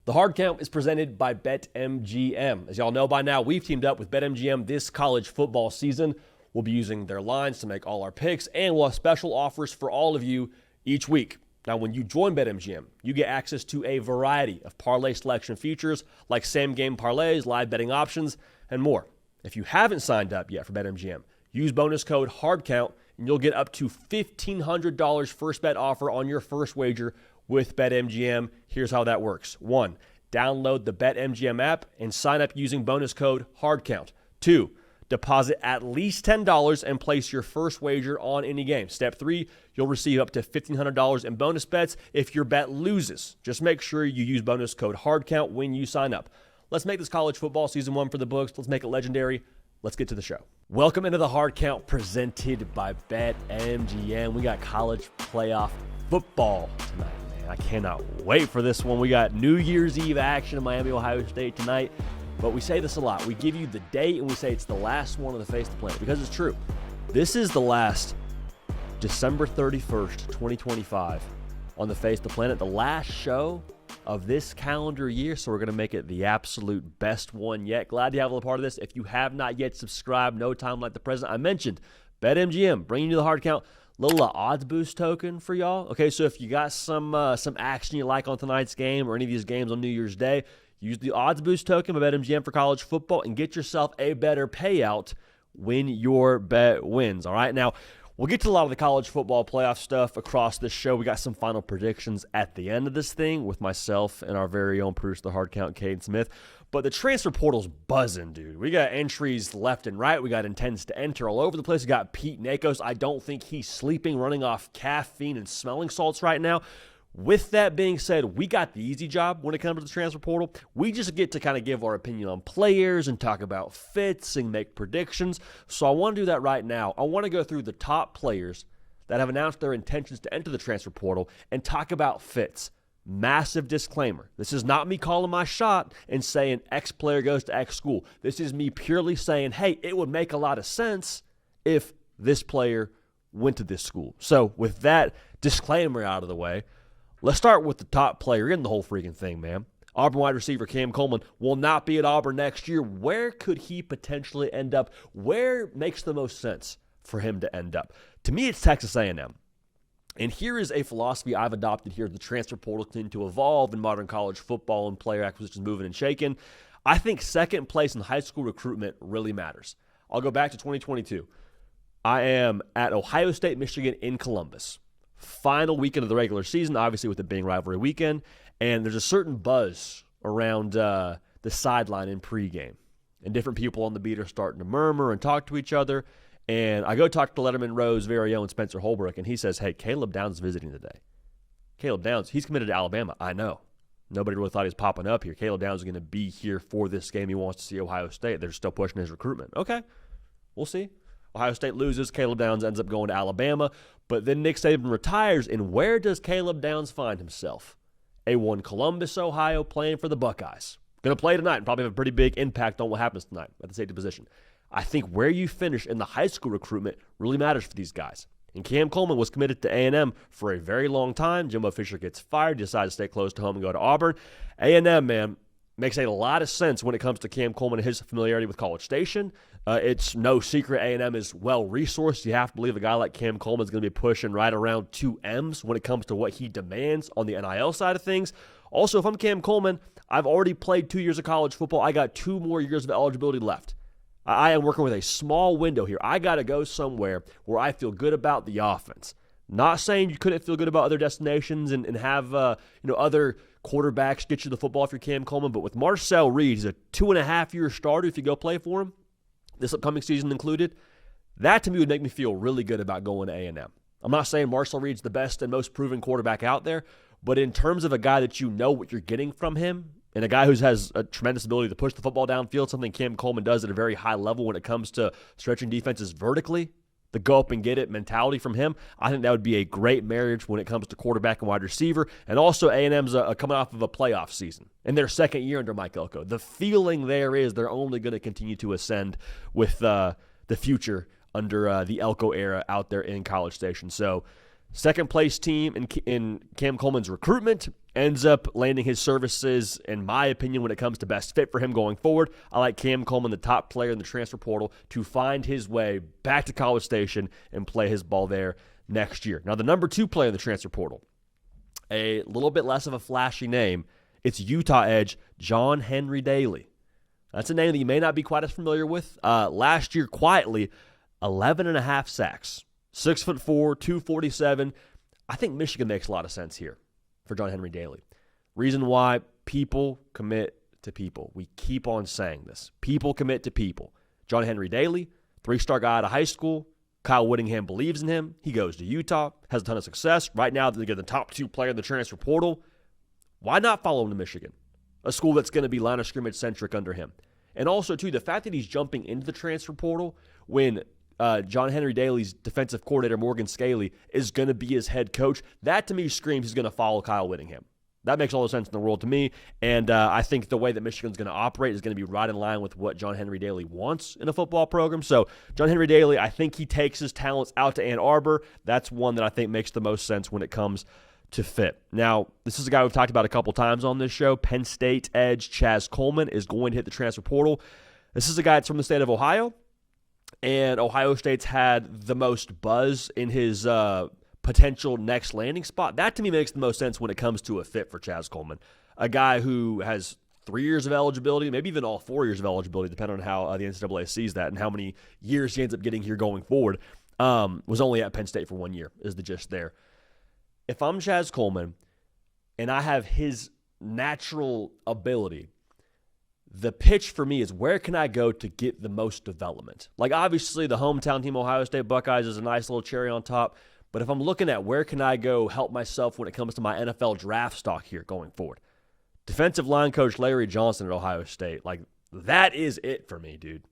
The Hard Count is presented by BetMGM. As y'all know by now, we've teamed up with BetMGM this college football season. We'll be using their lines to make all our picks, and we'll have special offers for all of you each week. Now, when you join BetMGM, you get access to a variety of parlay selection features like same-game parlays, live betting options, and more. If you haven't signed up yet for BetMGM, use bonus code HARDCOUNT, and you'll get up to $1,500 first bet offer on your first wager with BetMGM. Here's how that works. 1, download the BetMGM app and sign up using bonus code HARDCOUNT. 2, deposit at least $10 and place your first wager on any game. Step 3, you'll receive up to $1,500 in bonus bets if your bet loses. Just make sure you use bonus code HARDCOUNT when you sign up. Let's make this college football season 1 for the books. Let's make it legendary. Let's get to the show. Welcome into the Hard Count presented by BetMGM. We got college playoff football tonight. I cannot wait for this one. We got New Year's Eve action in Miami, Ohio State tonight. But we say this a lot. We give you the date and we say it's the last one on the face of the planet because it's true. This is the last December 31st, 2025 on the face of the planet. The last show of this calendar year. So we're going to make it the absolute best one yet. Glad to have a part of this. If you have not yet subscribed, no time like the present. I mentioned BetMGM bringing you the Hard Count. Little odds boost token for y'all. Okay, so if you got some action you like on tonight's game or any of these games on New Year's Day, use the odds boost token by BetMGM for college football and get yourself a better payout when your bet wins. All right, now we'll get to a lot of the college football playoff stuff across this show. We got some final predictions at the end of this thing with myself and our very own producer, the Hard Count, Caden Smith. But the transfer portal's buzzing, dude. We got entries left and right. We got intents to enter all over the place. We got Pete Nakos. I don't think he's sleeping, running off caffeine and smelling salts right now. With that being said, we got the easy job when it comes to the transfer portal. We just get to kind of give our opinion on players and talk about fits and make predictions. So I want to do that right now. I want to go through the top players that have announced their intentions to enter the transfer portal and talk about fits. Massive disclaimer. This is not me calling my shot and saying X player goes to X school. This is me purely saying, hey, it would make a lot of sense if this player went to this school. So with that disclaimer out of the way, let's start with the top player in the whole freaking thing, man. Auburn wide receiver Cam Coleman will not be at Auburn next year. Where could he potentially end up? Where makes the most sense for him to end up? To me, it's Texas A&M. And here is a philosophy I've adopted here. The transfer portal continues to evolve in modern college football and player acquisitions moving and shaking. I think second place in high school recruitment really matters. I'll go back to 2022. I am at Ohio State, Michigan in Columbus. Final weekend of the regular season, obviously with it being rivalry weekend. And there's a certain buzz around the sideline in pregame. And different people on the beat are starting to murmur and talk to each other. And I go talk to Letterman Row's very own Spencer Holbrook, and he says, hey, Caleb Downs is visiting today. Caleb Downs, he's committed to Alabama. I know. Nobody really thought he was popping up here. Caleb Downs is going to be here for this game. He wants to see Ohio State. They're still pushing his recruitment. Okay, we'll see. Ohio State loses. Caleb Downs ends up going to Alabama. But then Nick Saban retires, and where does Caleb Downs find himself? A1 Columbus, Ohio, playing for the Buckeyes. Going to play tonight and probably have a pretty big impact on what happens tonight at the safety position. I think where you finish in the high school recruitment really matters for these guys. And Cam Coleman was committed to A&M for a very long time. Jimbo Fisher gets fired, decides to stay close to home and go to Auburn. A&M, man, makes a lot of sense when it comes to Cam Coleman and his familiarity with College Station. It's no secret A&M is well-resourced. You have to believe a guy like Cam Coleman is going to be pushing right around 2 M's when it comes to what he demands on the NIL side of things. Also, if I'm Cam Coleman, I've already played 2 years of college football. I got 2 more years of eligibility left. I am working with a small window here. I got to go somewhere where I feel good about the offense. Not saying you couldn't feel good about other destinations and have other quarterbacks get you the football if you're Cam Coleman, but with Marcel Reed, he's a 2.5-year starter if you go play for him, this upcoming season included. That to me would make me feel really good about going to A&M. I'm not saying Marcel Reed's the best and most proven quarterback out there, but in terms of a guy that you know what you're getting from him, and a guy who has a tremendous ability to push the football downfield, something Cam Coleman does at a very high level when it comes to stretching defenses vertically, the go up and get it mentality from him, I think that would be a great marriage when it comes to quarterback and wide receiver. And also A&M's coming off of a playoff season in their second year under Mike Elko. The feeling there is they're only going to continue to ascend with the future under the Elko era out there in College Station. So second place team in Cam Coleman's recruitment. ends up landing his services, in my opinion, when it comes to best fit for him going forward. I like Cam Coleman, the top player in the transfer portal, to find his way back to College Station and play his ball there next year. Now, the number 2 player in the transfer portal, a little bit less of a flashy name, it's Utah edge John Henry Daly. That's a name that you may not be quite as familiar with. Last year, quietly, 11.5 sacks, 6'4", 247. I think Michigan makes a lot of sense here for John Henry Daly. Reason why: people commit to people. We keep on saying this. People commit to people. John Henry Daly, 3-star guy out of high school. Kyle Whittingham believes in him. He goes to Utah, has a ton of success. Right now, they get the top 2 player in the transfer portal. Why not follow him to Michigan, a school that's going to be line of scrimmage centric under him? And also, too, the fact that he's jumping into the transfer portal when John Henry Daly's defensive coordinator, Morgan Scaley, is going to be his head coach, that to me screams he's going to follow Kyle Whittingham. That makes all the sense in the world to me, and I think the way that Michigan's going to operate is going to be right in line with what John Henry Daly wants in a football program. So John Henry Daly, I think he takes his talents out to Ann Arbor. That's one that I think makes the most sense when it comes to fit. Now, this is a guy we've talked about a couple times on this show. Penn State edge Chaz Coleman is going to hit the transfer portal. This is a guy that's from the state of Ohio, and Ohio State's had the most buzz in his potential next landing spot. That to me makes the most sense when it comes to a fit for Chaz Coleman. A guy who has 3 years of eligibility, maybe even all 4 years of eligibility, depending on how the NCAA sees that and how many years he ends up getting here going forward. Was only at Penn State for 1 year, is the gist there. If I'm Chaz Coleman and I have his natural ability, the pitch for me is, where can I go to get the most development? Like, obviously, the hometown team, Ohio State Buckeyes, is a nice little cherry on top. But if I'm looking at where can I go help myself when it comes to my NFL draft stock here going forward, defensive line coach Larry Johnson at Ohio State, like, that is it for me, dude.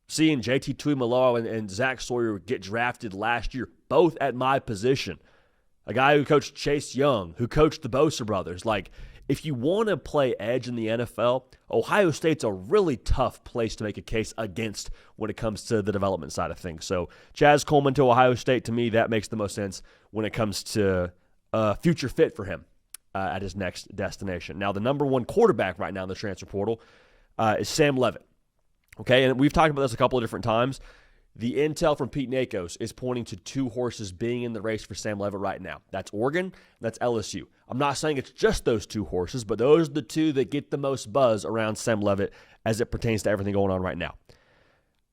Seeing JT Tuimoloau and Zach Sawyer get drafted last year, both at my position. A guy who coached Chase Young, who coached the Bosa brothers. Like, if you want to play edge in the NFL, Ohio State's a really tough place to make a case against when it comes to the development side of things. So Chaz Coleman to Ohio State, to me, that makes the most sense when it comes to a future fit for him at his next destination. Now, the number 1 quarterback right now in the transfer portal is Sam Leavitt. Okay, and we've talked about this a couple of different times. The intel from Pete Nakos is pointing to 2 horses being in the race for Sam Leavitt right now. That's Oregon, and that's LSU. I'm not saying it's just those 2 horses, but those are the 2 that get the most buzz around Sam Leavitt as it pertains to everything going on right now.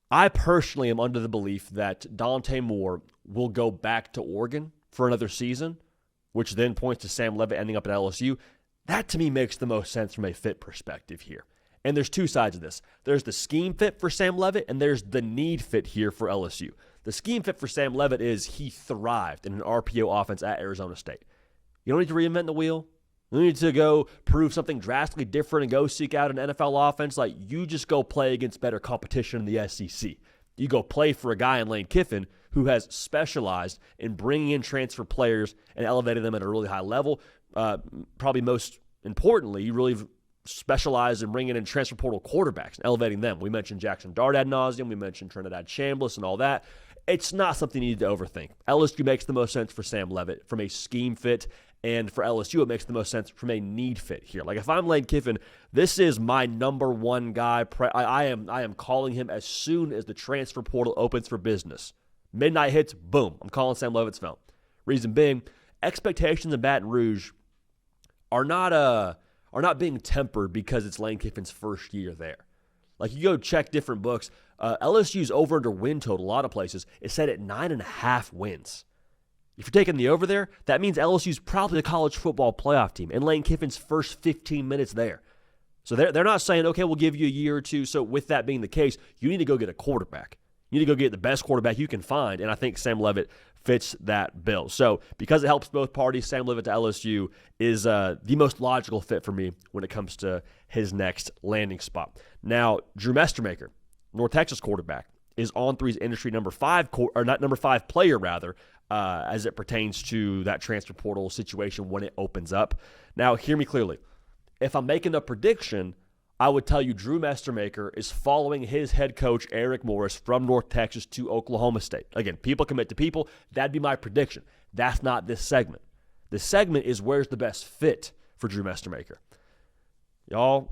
I personally am under the belief that Dante Moore will go back to Oregon for another season, which then points to Sam Leavitt ending up at LSU. That, to me, makes the most sense from a fit perspective here. And there's 2 sides of this. There's the scheme fit for Sam Leavitt, and there's the need fit here for LSU. The scheme fit for Sam Leavitt is he thrived in an RPO offense at Arizona State. You don't need to reinvent the wheel. You don't need to go prove something drastically different and go seek out an NFL offense. Like, you just go play against better competition in the SEC. You go play for a guy in Lane Kiffin who has specialized in bringing in transfer players and elevating them at a really high level. Probably most importantly, you really specialize in bringing in transfer portal quarterbacks and elevating them. We mentioned Jackson Dart ad nauseum. We mentioned Trinidad Chambliss and all that. It's not something you need to overthink. LSU makes the most sense for Sam Leavitt from a scheme fit, and for LSU, it makes the most sense from a need fit here. Like, if I'm Lane Kiffin, this is my number 1 guy. I am calling him as soon as the transfer portal opens for business. Midnight hits, boom, I'm calling Sam Leavitt's phone. Reason being, expectations in Baton Rouge are not being tempered because it's Lane Kiffin's first year there. Like, you go check different books. LSU's over-under win total, a lot of places, is set at 9.5 wins. If you're taking the over there, that means LSU's probably a college football playoff team in Lane Kiffin's first 15 minutes there. So they're not saying, okay, we'll give you a year or 2. So with that being the case, you need to go get a quarterback. You need to go get the best quarterback you can find, and I think Sam Leavitt fits that bill. So because it helps both parties, Sam Leavitt to LSU is the most logical fit for me when it comes to his next landing spot. Now, Drew Mestermaker, North Texas quarterback, is On3's industry number 5, or not number 5 player rather, as it pertains to that transfer portal situation when it opens up. Now, hear me clearly. If I'm making a prediction, I would tell you Drew Mestermaker is following his head coach, Eric Morris, from North Texas to Oklahoma State. Again, people commit to people. That'd be my prediction. That's not this segment. This segment is where's the best fit for Drew Mestermaker. Y'all,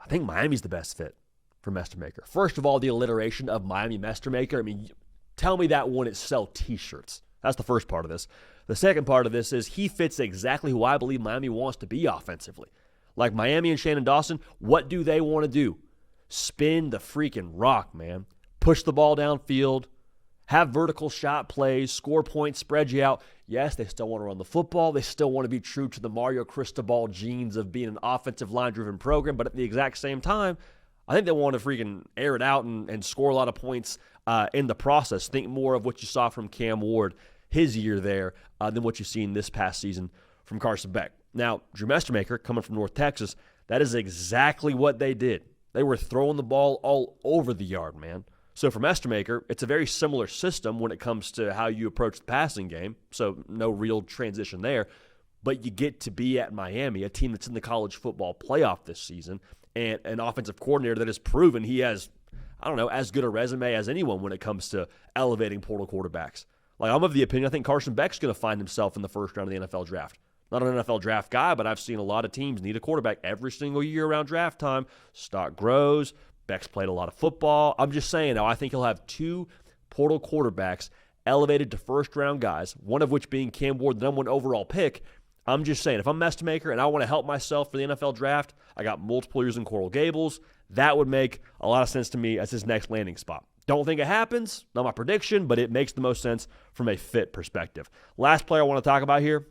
I think Miami's the best fit for Mestermaker. First of all, the alliteration of Miami Mestermaker. I mean, tell me that wouldn't sell T-shirts. That's the first part of this. The second part of this is he fits exactly who I believe Miami wants to be offensively. Like Miami and Shannon Dawson, what do they want to do? Spin the freaking rock, man. Push the ball downfield, have vertical shot plays, score points, spread you out. Yes, they still want to run the football. They still want to be true to the Mario Cristobal genes of being an offensive line-driven program, but at the exact same time, I think they want to freaking air it out and score a lot of points in the process. Think more of what you saw from Cam Ward his year there than what you've seen this past season from Carson Beck. Now, Drew Mestermaker, coming from North Texas, that is exactly what they did. They were throwing the ball all over the yard, man. So for Mestermaker, it's a very similar system when it comes to how you approach the passing game, so no real transition there. But you get to be at Miami, a team that's in the college football playoff this season, and an offensive coordinator that has proven he has, I don't know, as good a resume as anyone when it comes to elevating portal quarterbacks. Like, I'm of the opinion, I think Carson Beck's going to find himself in the first round of the NFL draft. Not an NFL draft guy, but I've seen a lot of teams need a quarterback every single year around draft time. Stock grows. Beck's played a lot of football. I'm just saying, I think he'll have two portal quarterbacks elevated to first-round guys, one of which being Cam Ward, the number one overall pick. I'm just saying, if I'm Mestermaker and I want to help myself for the NFL draft, I got multiple years in Coral Gables. That would make a lot of sense to me as his next landing spot. Don't think it happens, not my prediction, but it makes the most sense from a fit perspective. Last player I want to talk about here,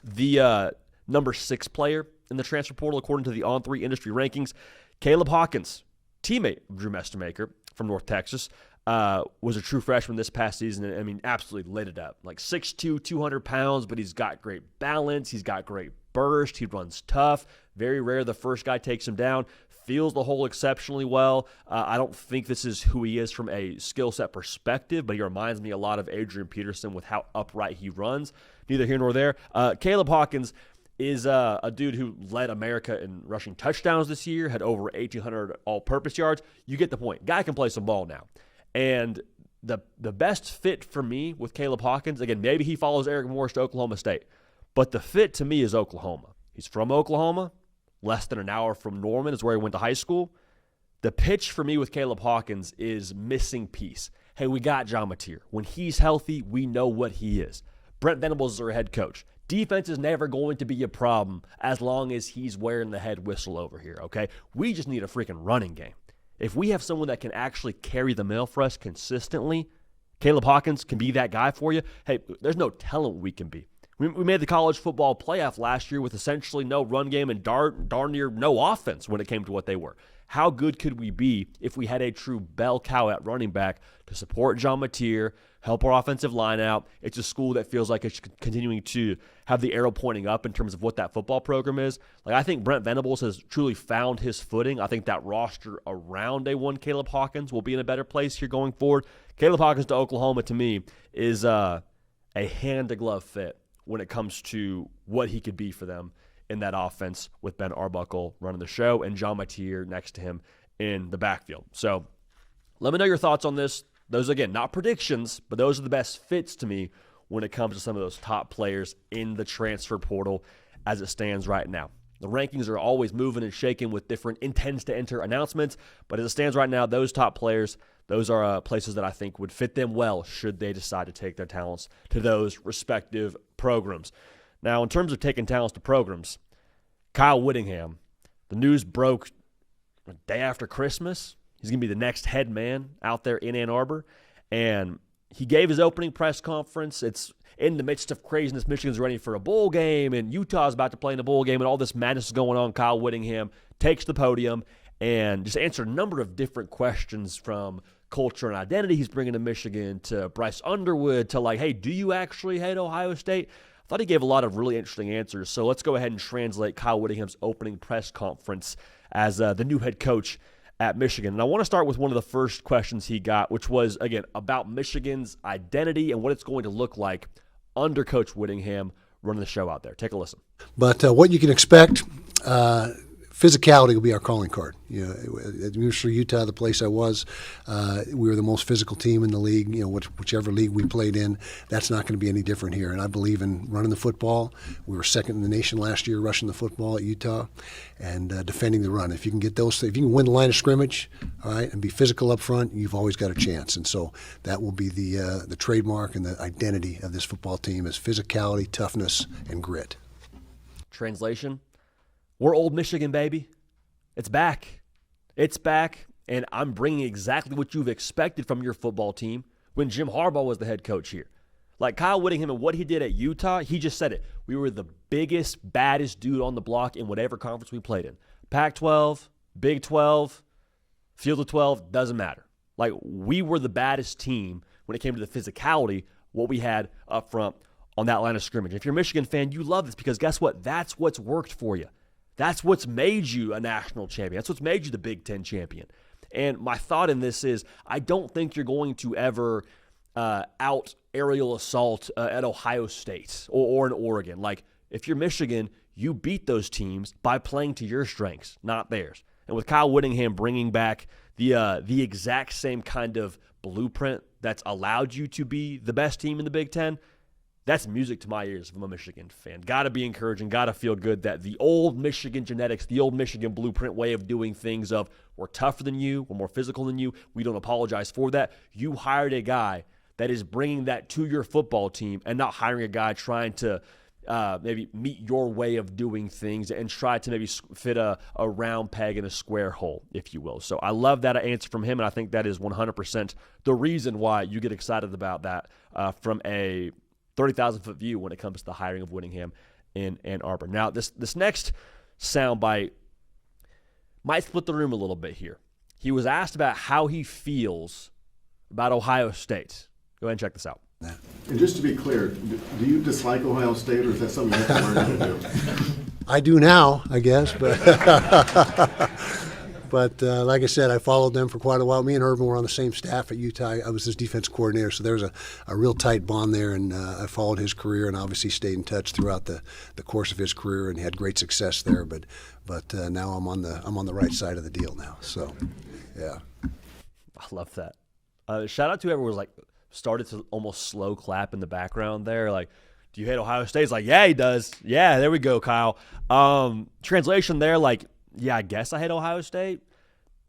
the number 6 player in the transfer portal according to the On3 industry rankings, Caleb Hawkins, teammate of Drew Mestermaker from North Texas, was a true freshman this past season. I mean, absolutely lit it up. Like 6'2", 200 pounds, but he's got great balance. He's got great burst. He runs tough. Very rare the first guy takes him down. Feels the hole exceptionally well. I don't think this is who he is from a skill set perspective, but he reminds me a lot of Adrian Peterson with how upright he runs. Neither here nor there. Caleb Hawkins is a dude who led America in rushing touchdowns this year, had over 1,800 all-purpose yards. You get the point. Guy can play some ball now. And the best fit for me with Caleb Hawkins, again, maybe he follows Eric Morris to Oklahoma State, but the fit to me is Oklahoma. He's from Oklahoma. Less than an hour from Norman is where he went to high school. The pitch for me with Caleb Hawkins is missing piece. Hey, we got John Mateer. When he's healthy, we know what he is. Brent Venables is our head coach. Defense is never going to be a problem as long as he's wearing the head whistle over here, okay? We just need a freaking running game. If we have someone that can actually carry the mail for us consistently, Caleb Hawkins can be that guy for you. Hey, there's no telling what we can be. We made the college football playoff last year with essentially no run game and darn near no offense when it came to what they were. How good could we be if we had a true bell cow at running back to support John Mateer, help our offensive line out? It's a school that feels like it's continuing to have the arrow pointing up in terms of what that football program is. Like, I think Brent Venables has truly found his footing. I think that roster around a one Caleb Hawkins will be in a better place here going forward. Caleb Hawkins to Oklahoma, to me, is a hand-to-glove fit when it comes to what he could be for them in that offense with Ben Arbuckle running the show and John Mateer next to him in the backfield. So let me know your thoughts on this. Those, again, not predictions, but those are the best fits to me when it comes to some of those top players in the transfer portal as it stands right now. The rankings are always moving and shaking with different intends to enter announcements, but as it stands right now, those top players, those are places that I think would fit them well should they decide to take their talents to those respective programs. Now, in terms of taking talents to programs, Kyle Whittingham, the news broke a day after Christmas. He's going to be the next head man out there in Ann Arbor, and he gave his opening press conference. It's in the midst of craziness. Michigan's ready for a bowl game, and Utah's about to play in a bowl game, and all this madness is going on. Kyle Whittingham takes the podium and just answered a number of different questions from culture and identity he's bringing to Michigan to Bryce Underwood to like, hey, do you actually hate Ohio State? I thought he gave a lot of really interesting answers. So let's go ahead and translate Kyle Whittingham's opening press conference as the new head coach at Michigan. And I want to start with one of the first questions he got, which was, again, about Michigan's identity and what it's going to look like under Coach Whittingham running the show out there. Take a listen. But what you can expect physicality will be our calling card. You know, at University of Utah, the place I was, we were the most physical team in the league. You know, whichever league we played in, that's not going to be any different here. And I believe in running the football. We were second in the nation last year rushing the football at Utah, and defending the run. If you can get those, if you can win the line of scrimmage, all right, and be physical up front, you've always got a chance. And so that will be the trademark and the identity of this football team is physicality, toughness, and grit. Translation: we're Old Michigan, baby. It's back. It's back, and I'm bringing exactly what you've expected from your football team when Jim Harbaugh was the head coach here. Like Kyle Whittingham and what he did at Utah, he just said it. We were the biggest, baddest dude on the block in whatever conference we played in. Pac-12, Big 12, Field of 12, doesn't matter. Like, we were the baddest team when it came to the physicality, what we had up front on that line of scrimmage. If you're a Michigan fan, you love this because guess what? That's what's worked for you. That's what's made you a national champion. That's what's made you the Big Ten champion. And my thought in this is I don't think you're going to ever out aerial assault at Ohio State or in Oregon. Like, if you're Michigan, you beat those teams by playing to your strengths, not theirs. And with Kyle Whittingham bringing back the exact same kind of blueprint that's allowed you to be the best team in the Big Ten, that's music to my ears if I'm a Michigan fan. Got to be encouraging, got to feel good that the old Michigan genetics, the old Michigan blueprint way of doing things of we're tougher than you, we're more physical than you, we don't apologize for that. You hired a guy that is bringing that to your football team and not hiring a guy trying to maybe meet your way of doing things and try to maybe fit a round peg in a square hole, if you will. So I love that answer from him, and I think that is 100% the reason why you get excited about that from a 30,000-foot view when it comes to the hiring of Whittingham in Ann Arbor. Now, this next soundbite might split the room a little bit here. He was asked about how he feels about Ohio State. Go ahead and check this out. And just to be clear, do you dislike Ohio State, or is that something you have to learn how to do? I do now, I guess, but like I said, I followed them for quite a while. Me and Urban were on the same staff at Utah. I was his defense coordinator, so there was a real tight bond there, and I followed his career and obviously stayed in touch throughout the course of his career and had great success there. But now I'm on the right side of the deal now. So, yeah. I love that. Shout out to whoever was like started to almost slow clap in the background there. Like, do you hate Ohio State? It's like, yeah, he does. Yeah, there we go, Kyle. Translation there, like, yeah, I guess I hate Ohio State.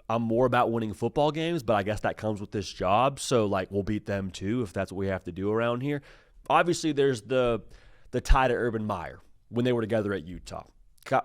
I'm more about winning football games, but I guess that comes with this job. So, like, we'll beat them too if that's what we have to do around here. Obviously, there's the tie to Urban Meyer when they were together at Utah.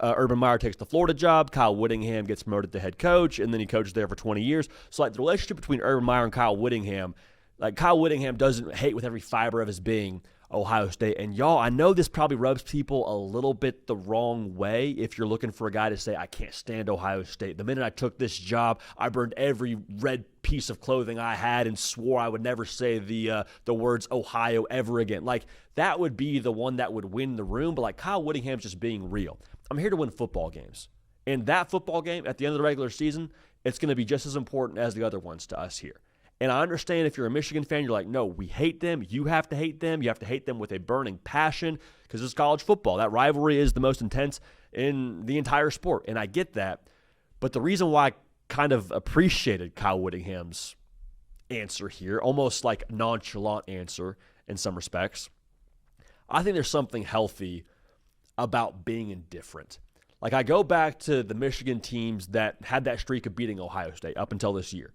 Urban Meyer takes the Florida job. Kyle Whittingham gets promoted to head coach, and then he coaches there for 20 years. So, like, the relationship between Urban Meyer and Kyle Whittingham, like, Kyle Whittingham doesn't hate with every fiber of his being Ohio State. And y'all, I know this probably rubs people a little bit the wrong way if you're looking for a guy to say, I can't stand Ohio State. The minute I took this job, I burned every red piece of clothing I had and swore I would never say the words Ohio ever again. Like, that would be the one that would win the room. But, like, Kyle Whittingham's just being real. I'm here to win football games. And that football game at the end of the regular season, it's going to be just as important as the other ones to us here. And I understand if you're a Michigan fan, you're like, no, we hate them. You have to hate them. You have to hate them with a burning passion because it's college football. That rivalry is the most intense in the entire sport, and I get that. But the reason why I kind of appreciated Kyle Whittingham's answer here, almost like nonchalant answer in some respects, I think there's something healthy about being indifferent. Like, I go back to the Michigan teams that had that streak of beating Ohio State up until this year.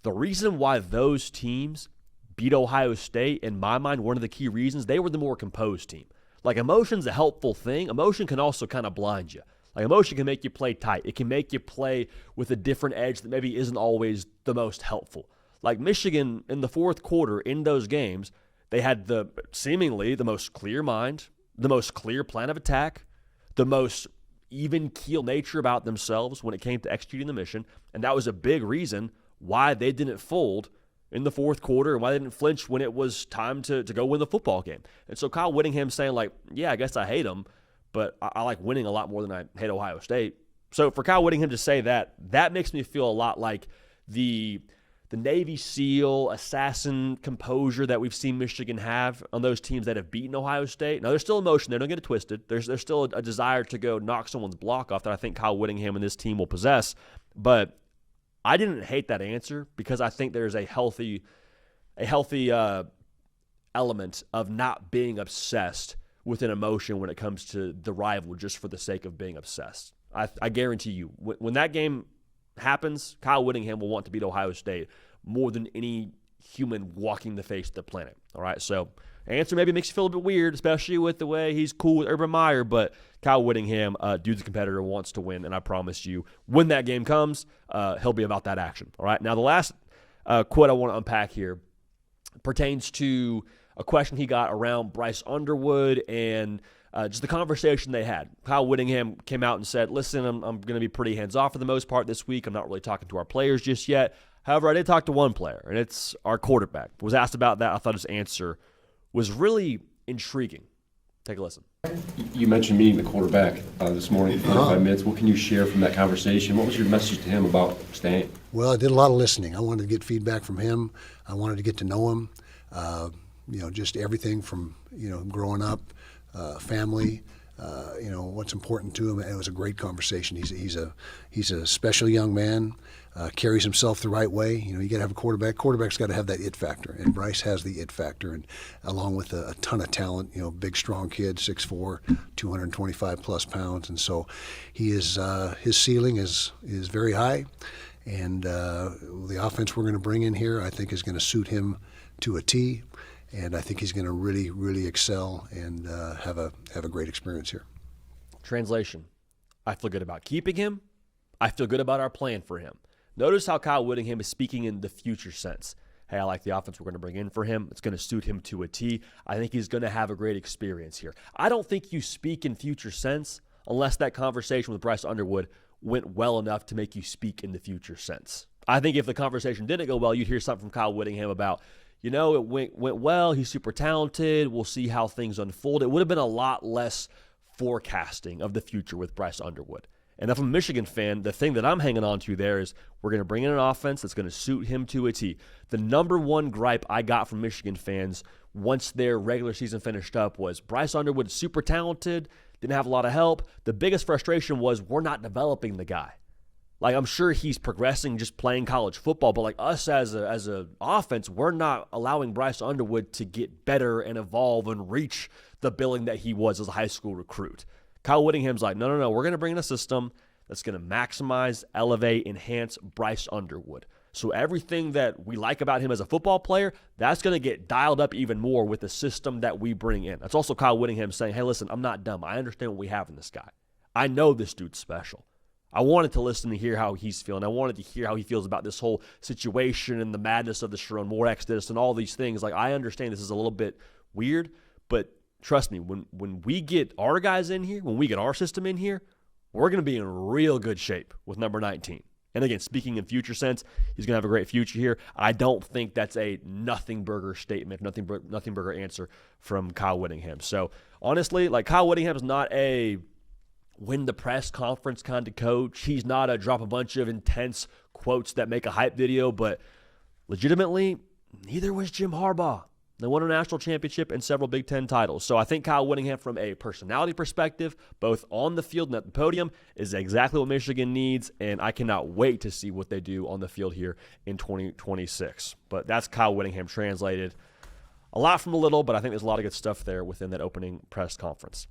The reason why those teams beat Ohio State, in my mind, one of the key reasons, they were the more composed team. Like, emotion's a helpful thing. Emotion can also kind of blind you. Like, emotion can make you play tight. It can make you play with a different edge that maybe isn't always the most helpful. Like, Michigan in the fourth quarter in those games, they had seemingly the most clear mind, the most clear plan of attack, the most even keel nature about themselves when it came to executing the mission, and that was a big reason why they didn't fold in the fourth quarter and why they didn't flinch when it was time to go win the football game. And so Kyle Whittingham saying, like, yeah, I guess I hate them, but I like winning a lot more than I hate Ohio State. So for Kyle Whittingham to say that makes me feel a lot like the Navy SEAL, assassin composure that we've seen Michigan have on those teams that have beaten Ohio State. Now, there's still emotion there. Don't get it twisted. There's still a desire to go knock someone's block off that I think Kyle Whittingham and this team will possess. But I didn't hate that answer because I think there's a healthy element of not being obsessed with an emotion when it comes to the rival just for the sake of being obsessed. I guarantee you, when that game happens, Kyle Whittingham will want to beat Ohio State more than any human walking the face of the planet. All right, so answer maybe makes you feel a bit weird, especially with the way he's cool with Urban Meyer, but Kyle Whittingham, dude's a competitor, wants to win, and I promise you, when that game comes, he'll be about that action. All right, now the last quote I want to unpack here pertains to a question he got around Bryce Underwood and just the conversation they had. Kyle Whittingham came out and said, listen, I'm going to be pretty hands-off for the most part this week. I'm not really talking to our players just yet. However, I did talk to one player, and it's our quarterback. Was asked about that. I thought his answer was really intriguing. Take a listen. You mentioned meeting the quarterback this morning for 45 minutes. What can you share from that conversation? What was your message to him about staying? Well, I did a lot of listening. I wanted to get feedback from him. I wanted to get to know him. Just everything from, growing up, family, what's important to him. It was a great conversation. He's a special young man, carries himself the right way. You got to have a quarterback. Quarterback's got to have that it factor, and Bryce has the it factor, and along with a ton of talent. Big, strong kid, 6'4", 225 plus pounds, and so he is. His ceiling is very high, and the offense we're going to bring in here, I think, is going to suit him to a T. And I think he's going to really, really excel and have a great experience here. Translation: I feel good about keeping him. I feel good about our plan for him. Notice how Kyle Whittingham is speaking in the future sense. Hey, I like the offense we're going to bring in for him. It's going to suit him to a T. I think he's going to have a great experience here. I don't think you speak in future sense unless that conversation with Bryce Underwood went well enough to make you speak in the future sense. I think if the conversation didn't go well, you'd hear something from Kyle Whittingham about, it went well. He's super talented. We'll see how things unfold. It would have been a lot less forecasting of the future with Bryce Underwood. And if I'm a Michigan fan, the thing that I'm hanging on to there is we're going to bring in an offense that's going to suit him to a T. The number one gripe I got from Michigan fans once their regular season finished up was Bryce Underwood, super talented, didn't have a lot of help. The biggest frustration was we're not developing the guy. Like, I'm sure he's progressing just playing college football, but like us as a offense, we're not allowing Bryce Underwood to get better and evolve and reach the billing that he was as a high school recruit. Kyle Whittingham's like, no, we're going to bring in a system that's going to maximize, elevate, enhance Bryce Underwood. So everything that we like about him as a football player, that's going to get dialed up even more with the system that we bring in. That's also Kyle Whittingham saying, hey, listen, I'm not dumb. I understand what we have in this guy. I know this dude's special. I wanted to listen to hear how he's feeling. I wanted to hear how he feels about this whole situation and the madness of the Sharon Moore exodus and all these things. Like, I understand this is a little bit weird, but trust me, when we get our guys in here, when we get our system in here, we're going to be in real good shape with number 19. And again, speaking in future sense, he's going to have a great future here. I don't think that's a nothing burger statement, nothing burger answer from Kyle Whittingham. So honestly, like, Kyle Whittingham's not a win the press conference kind of coach. He's not a drop a bunch of intense quotes that make a hype video, but legitimately, neither was Jim Harbaugh. They won a national championship and several Big Ten titles. So I think Kyle Whittingham, from a personality perspective, both on the field and at the podium, is exactly what Michigan needs, and I cannot wait to see what they do on the field here in 2026. But that's Kyle Whittingham translated. A lot from a little, but I think there's a lot of good stuff there within that opening press conference.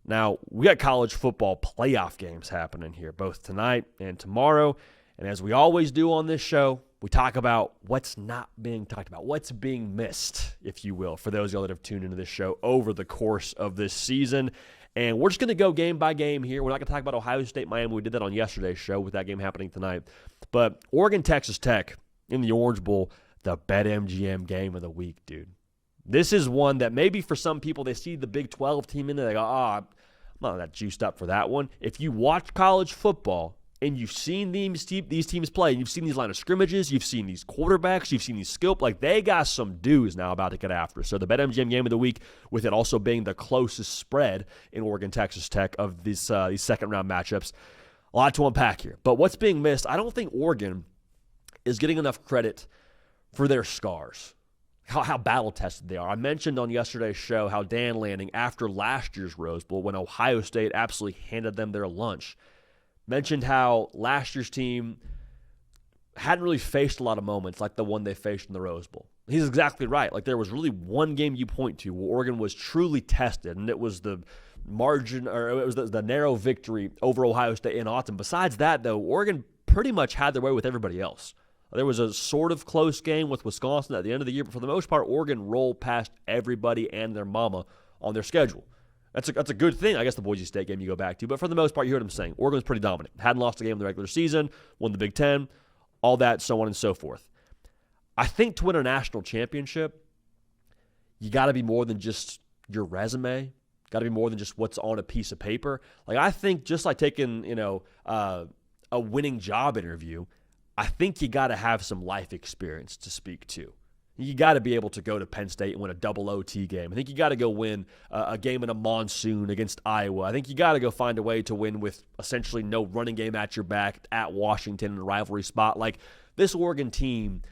Now, we got college football playoff games happening here, both tonight and tomorrow. And as we always do on this show, we talk about what's not being talked about, what's being missed, if you will, for those of y'all that have tuned into this show over the course of this season. And we're just going to go game by game here. We're not going to talk about Ohio State, Miami. We did that on yesterday's show with that game happening tonight. But Oregon, Texas Tech in the Orange Bowl, the BetMGM game of the week, dude. This is one that maybe for some people, they see the Big 12 team in there, they go, I'm not that juiced up for that one. If you watch college football and you've seen these teams play, and you've seen these line of scrimmages, you've seen these quarterbacks, you've seen these skill, like, they got some dudes now about to get after. So the BetMGM game of the week, with it also being the closest spread in Oregon, Texas Tech of these second-round matchups. A lot to unpack here. But what's being missed, I don't think Oregon is getting enough credit for their scars, how battle-tested they are. I mentioned on yesterday's show how Dan Lanning, after last year's Rose Bowl, when Ohio State absolutely handed them their lunch, mentioned how last year's team hadn't really faced a lot of moments like the one they faced in the Rose Bowl. He's exactly right. Like, there was really one game you point to where Oregon was truly tested, and it was the margin, or it was the narrow victory over Ohio State in Autumn. Besides that, though, Oregon pretty much had their way with everybody else. There was a sort of close game with Wisconsin at the end of the year, but for the most part, Oregon rolled past everybody and their mama on their schedule. That's a good thing, I guess, the Boise State game you go back to. But for the most part, you heard him saying, Oregon was pretty dominant. Hadn't lost a game in the regular season, won the Big Ten, all that, so on and so forth. I think to win a national championship, you got to be more than just your resume. Got to be more than just what's on a piece of paper. Like, I think just like taking, a winning job interview, I think you got to have some life experience to speak to. You got to be able to go to Penn State and win a double OT game. I think you got to go win a game in a monsoon against Iowa. I think you got to go find a way to win with essentially no running game at your back at Washington in a rivalry spot. Like, this Oregon team,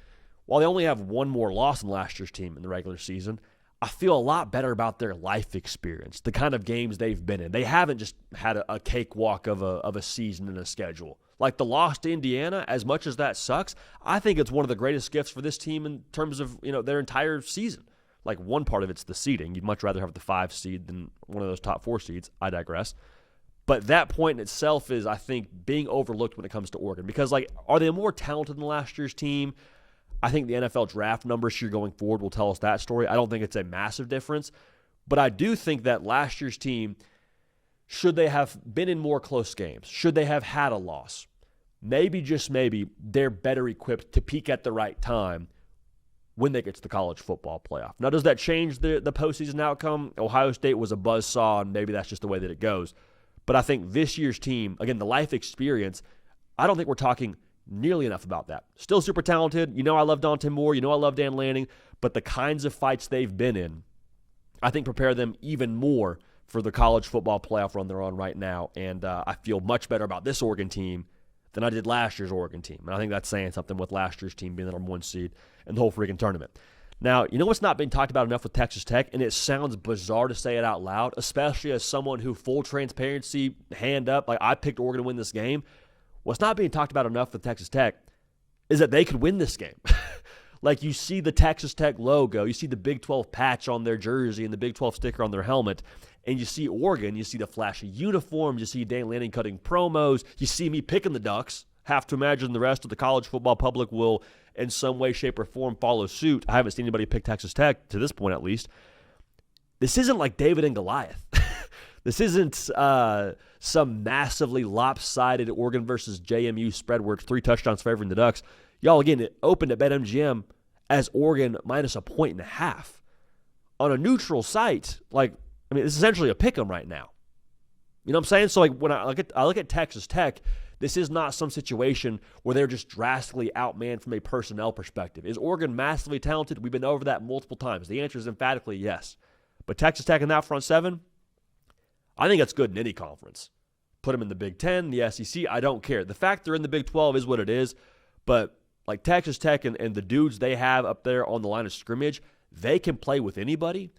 while they only have one more loss than last year's team in the regular season, I feel a lot better about their life experience, the kind of games they've been in. They haven't just had a cakewalk of a season and a schedule. Like the loss to Indiana, as much as that sucks, I think it's one of the greatest gifts for this team in terms of, their entire season. Like, one part of it's the seeding. You'd much rather have the 5 seed than one of those top 4 seeds. I digress. But that point in itself is, I think, being overlooked when it comes to Oregon. Because, are they more talented than last year's team? I think the NFL draft numbers here going forward will tell us that story. I don't think it's a massive difference. But I do think that last year's team, should they have been in more close games, should they have had a loss, maybe, just maybe, they're better equipped to peak at the right time when they get to the college football playoff. Now, does that change the postseason outcome? Ohio State was a buzzsaw, and maybe that's just the way that it goes. But I think this year's team, again, the life experience, I don't think we're talking nearly enough about that. Still super talented. I love Dante Moore. I love Dan Lanning. But the kinds of fights they've been in, I think, prepare them even more for the college football playoff run they're on right now. And I feel much better about this Oregon team than I did last year's Oregon team. And I think that's saying something with last year's team being the number 1 seed in the whole freaking tournament. Now, what's not being talked about enough with Texas Tech, and it sounds bizarre to say it out loud, especially as someone who, full transparency, hand up, I picked Oregon to win this game. What's not being talked about enough with Texas Tech is that they could win this game. You see the Texas Tech logo, you see the Big 12 patch on their jersey and the Big 12 sticker on their helmet, and you see Oregon, you see the flashy uniforms, you see Dan Lanning cutting promos, you see me picking the Ducks. Have to imagine the rest of the college football public will, in some way, shape, or form, follow suit. I haven't seen anybody pick Texas Tech, to this point at least. This isn't like David and Goliath. This isn't some massively lopsided Oregon versus JMU spread where it's 3 touchdowns favoring the Ducks. Y'all, again, it opened at BetMGM as Oregon minus 1.5. On a neutral site, it's essentially a pick 'em right now. You know what I'm saying? So, when I look at Texas Tech, this is not some situation where they're just drastically outmanned from a personnel perspective. Is Oregon massively talented? We've been over that multiple times. The answer is emphatically yes. But Texas Tech in that front 7, I think that's good in any conference. Put them in the Big Ten, the SEC, I don't care. The fact they're in the Big 12 is what it is, but Texas Tech and the dudes they have up there on the line of scrimmage, they can play with anybody,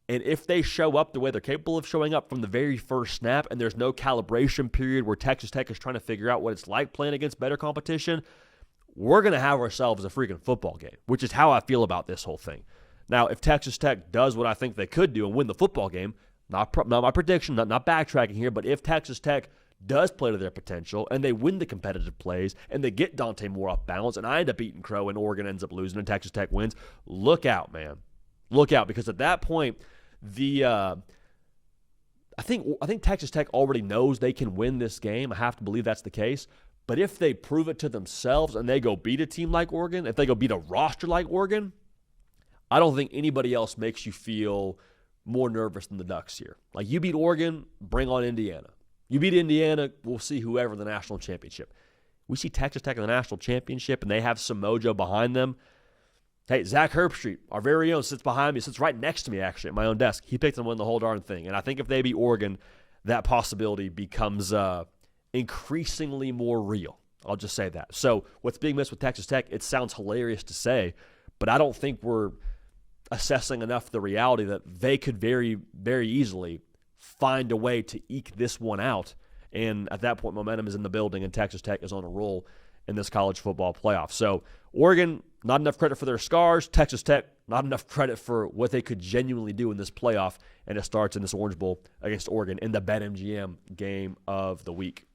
and if they show up the way they're capable of showing up from the very first snap and there's no calibration period where Texas Tech is trying to figure out what it's like playing against better competition, we're going to have ourselves a freaking football game, which is how I feel about this whole thing. Now, if Texas Tech does what I think they could do and win the football game, not my prediction, not backtracking here, but if Texas Tech does play to their potential and they win the competitive plays and they get Dante Moore off balance and I end up eating crow and Oregon ends up losing and Texas Tech wins, look out, man. Look out, because at that point, I think Texas Tech already knows they can win this game. I have to believe that's the case. But if they prove it to themselves and they go beat a team like Oregon, if they go beat a roster like Oregon, I don't think anybody else makes you feel more nervous than the Ducks here. You beat Oregon, bring on Indiana. You beat Indiana, we'll see whoever in the national championship. We see Texas Tech in the national championship, and they have some mojo behind them. Hey, Zach Herbstreit, our very own, sits behind me, sits right next to me, actually, at my own desk. He picked them to win the whole darn thing. And I think if they beat Oregon, that possibility becomes increasingly more real. I'll just say that. So what's being missed with Texas Tech, it sounds hilarious to say, but I don't think we're assessing enough the reality that they could very, very easily find a way to eke this one out. And at that point, momentum is in the building, and Texas Tech is on a roll in this college football playoff. So Oregon, not enough credit for their scars. Texas Tech, not enough credit for what they could genuinely do in this playoff. And it starts in this Orange Bowl against Oregon in the BetMGM game of the week.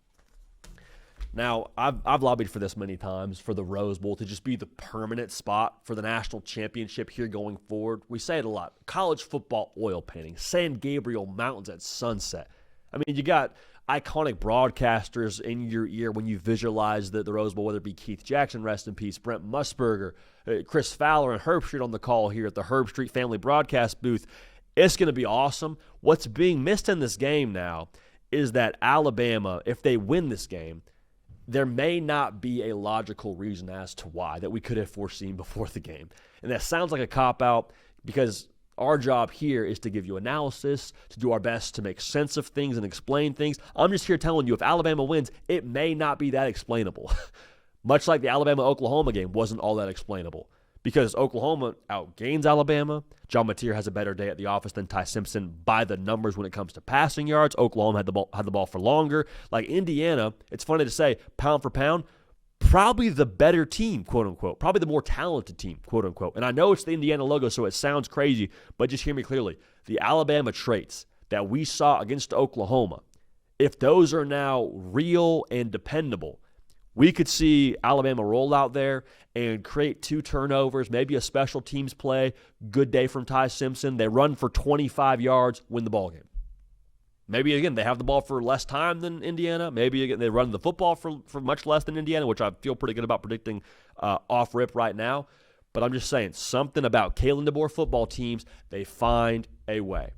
Now, I've lobbied for this many times, for the Rose Bowl to just be the permanent spot for the national championship here going forward. We say it a lot. College football oil painting, San Gabriel Mountains at sunset. I mean, you got iconic broadcasters in your ear when you visualize the Rose Bowl, whether it be Keith Jackson, rest in peace, Brent Musburger, Chris Fowler, and Herb Street on the call here at the Herb Street Family Broadcast booth. It's going to be awesome. What's being missed in this game now is that Alabama, if they win this game, there may not be a logical reason as to why that we could have foreseen before the game. And that sounds like a cop-out because our job here is to give you analysis, to do our best to make sense of things and explain things. I'm just here telling you if Alabama wins, it may not be that explainable. Much like the Alabama-Oklahoma game wasn't all that explainable because Oklahoma outgains Alabama. John Mateer has a better day at the office than Ty Simpson by the numbers when it comes to passing yards. Oklahoma had the ball for longer. Like Indiana, it's funny to say, pound for pound, probably the better team, quote unquote, probably the more talented team, quote unquote. And I know it's the Indiana logo, so it sounds crazy, but just hear me clearly. The Alabama traits that we saw against Oklahoma, if those are now real and dependable, we could see Alabama roll out there and create 2 turnovers, maybe a special teams play, good day from Ty Simpson. They run for 25 yards, win the ball game. Maybe, again, they have the ball for less time than Indiana. Maybe, again, they run the football for much less than Indiana, which I feel pretty good about predicting off rip right now. But I'm just saying, something about Kalen DeBoer football teams, they find a way.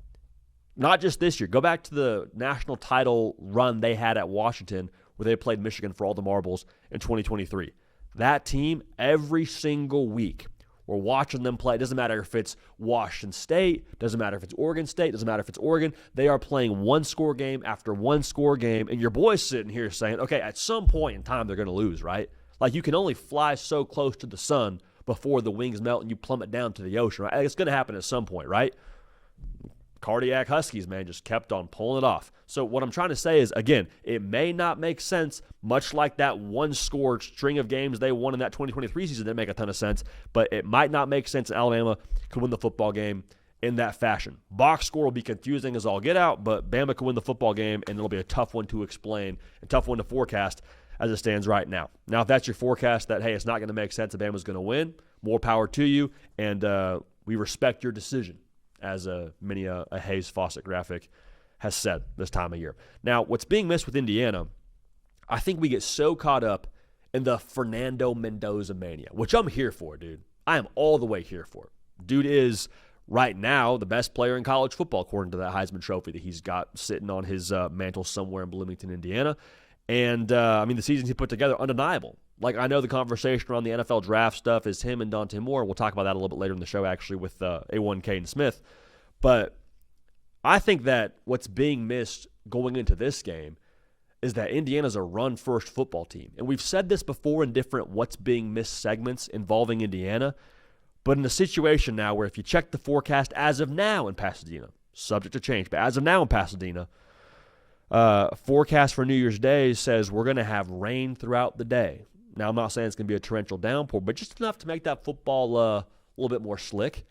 Not just this year. Go back to the national title run they had at Washington where they played Michigan for all the marbles in 2023. That team, every single week, we're watching them play. It doesn't matter if it's Washington State, doesn't matter if it's Oregon State, doesn't matter if it's Oregon. They are playing one-score game after one-score game, and your boy's sitting here saying, okay, at some point in time they're going to lose, right? Like you can only fly so close to the sun before the wings melt and you plummet down to the ocean, right? It's going to happen at some point, right? Cardiac Huskies, man, just kept on pulling it off. So what I'm trying to say is, again, it may not make sense, much like that one-score string of games they won in that 2023 season didn't make a ton of sense, but it might not make sense that Alabama could win the football game in that fashion. Box score will be confusing as all get out, but Bama could win the football game, and it'll be a tough one to explain, a tough one to forecast as it stands right now. Now, if that's your forecast that, hey, it's not going to make sense that Bama's going to win, more power to you, and we respect your decision, as many a Hayes Fawcett graphic has said this time of year. Now, what's being missed with Indiana, I think we get so caught up in the Fernando Mendoza mania, which I'm here for, dude. I am all the way here for it. Dude is, right now, the best player in college football, according to that Heisman Trophy that he's got sitting on his mantle somewhere in Bloomington, Indiana. And, the seasons he put together, undeniable. Like, I know the conversation around the NFL draft stuff is him and Dante Moore. We'll talk about that a little bit later in the show, actually, with A1 Caden Smith. But I think that what's being missed going into this game is that Indiana's a run-first football team. And we've said this before in different what's being missed segments involving Indiana. But in a situation now where if you check the forecast as of now in Pasadena, subject to change, but as of now in Pasadena, forecast for New Year's Day says we're going to have rain throughout the day. Now, I'm not saying it's going to be a torrential downpour, but just enough to make that football a little bit more slick.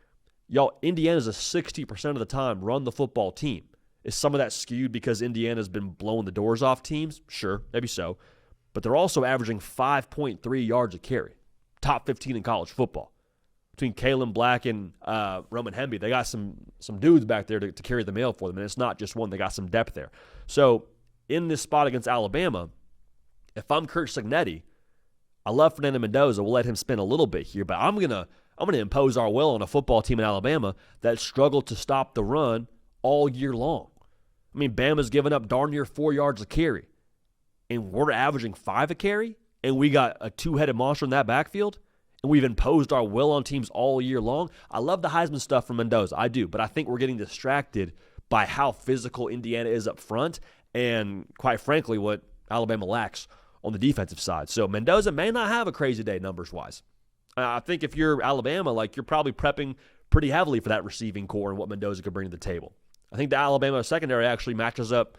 Y'all, Indiana's a 60% of the time run the football team. Is some of that skewed because Indiana's been blowing the doors off teams? Sure, maybe so. But they're also averaging 5.3 yards a carry. Top 15 in college football. Between Kalen Black and Roman Hemby, they got some dudes back there to carry the mail for them, and it's not just one. They got some depth there. So in this spot against Alabama, if I'm Kurt Cignetti, I love Fernando Mendoza. We'll let him spin a little bit here, but I'm gonna impose our will on a football team in Alabama that struggled to stop the run all year long. I mean, Bama's given up darn near 4 yards a carry, and we're averaging 5 a carry, and we got a two-headed monster in that backfield, and we've imposed our will on teams all year long. I love the Heisman stuff from Mendoza. I do, but I think we're getting distracted by how physical Indiana is up front and, quite frankly, what Alabama lacks on the defensive side. So Mendoza may not have a crazy day numbers-wise. I think if you're Alabama, like, you're probably prepping pretty heavily for that receiving core and what Mendoza could bring to the table. I think the Alabama secondary actually matches up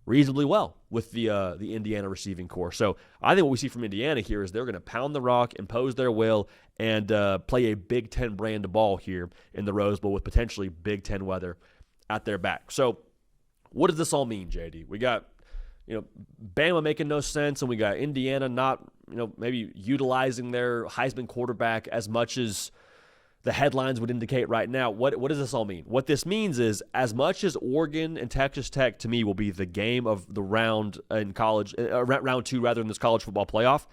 reasonably well with the Indiana receiving core. So I think what we see from Indiana here is they're going to pound the rock, impose their will, and play a Big Ten brand of ball here in the Rose Bowl with potentially Big Ten weather at their back. So what does this all mean, JD? We got, Bama making no sense, and we got Indiana not, maybe utilizing their Heisman quarterback as much as the headlines would indicate right now. What does this all mean? What this means is, as much as Oregon and Texas Tech, to me, will be the game of the round in college, round 2 rather, in this college football playoff,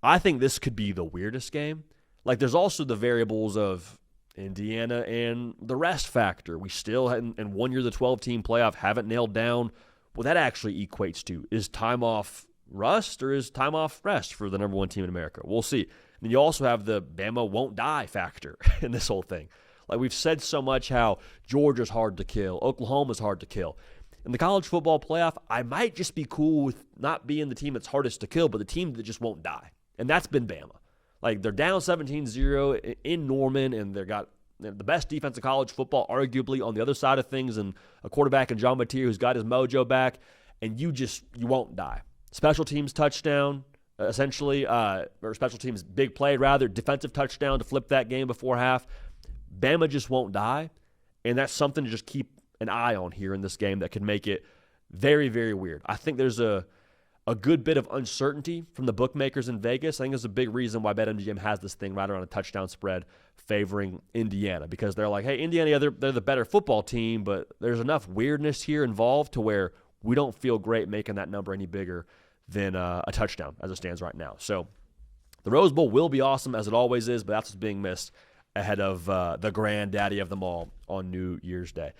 I think this could be the weirdest game. Like, there's also the variables of Indiana and the rest factor. We still, in 1 year, the 12-team playoff, haven't nailed down what that actually equates to. Is time off rust or is time off rest for the number 1 team in America? We'll see. And then you also have the Bama won't die factor in this whole thing. Like, we've said so much how Georgia's hard to kill, Oklahoma's hard to kill. In the college football playoff, I might just be cool with not being the team that's hardest to kill, but the team that just won't die. And that's been Bama. Like, they're down 17-0 in Norman, and they've got the best defense of college football, arguably, on the other side of things, and a quarterback in John Mateer who's got his mojo back, and you won't die. Special teams touchdown, essentially, or special teams big play, rather, defensive touchdown to flip that game before half. Bama just won't die, and that's something to just keep an eye on here in this game that could make it very, very weird. I think there's a good bit of uncertainty from the bookmakers in Vegas. I think there's a big reason why BetMGM has this thing right around a touchdown spread favoring Indiana, because they're like, hey, Indiana, they're the better football team, but there's enough weirdness here involved to where we don't feel great making that number any bigger than a touchdown as it stands right now. So the Rose Bowl will be awesome, as it always is, but that's what's being missed ahead of the granddaddy of them all on New Year's Day.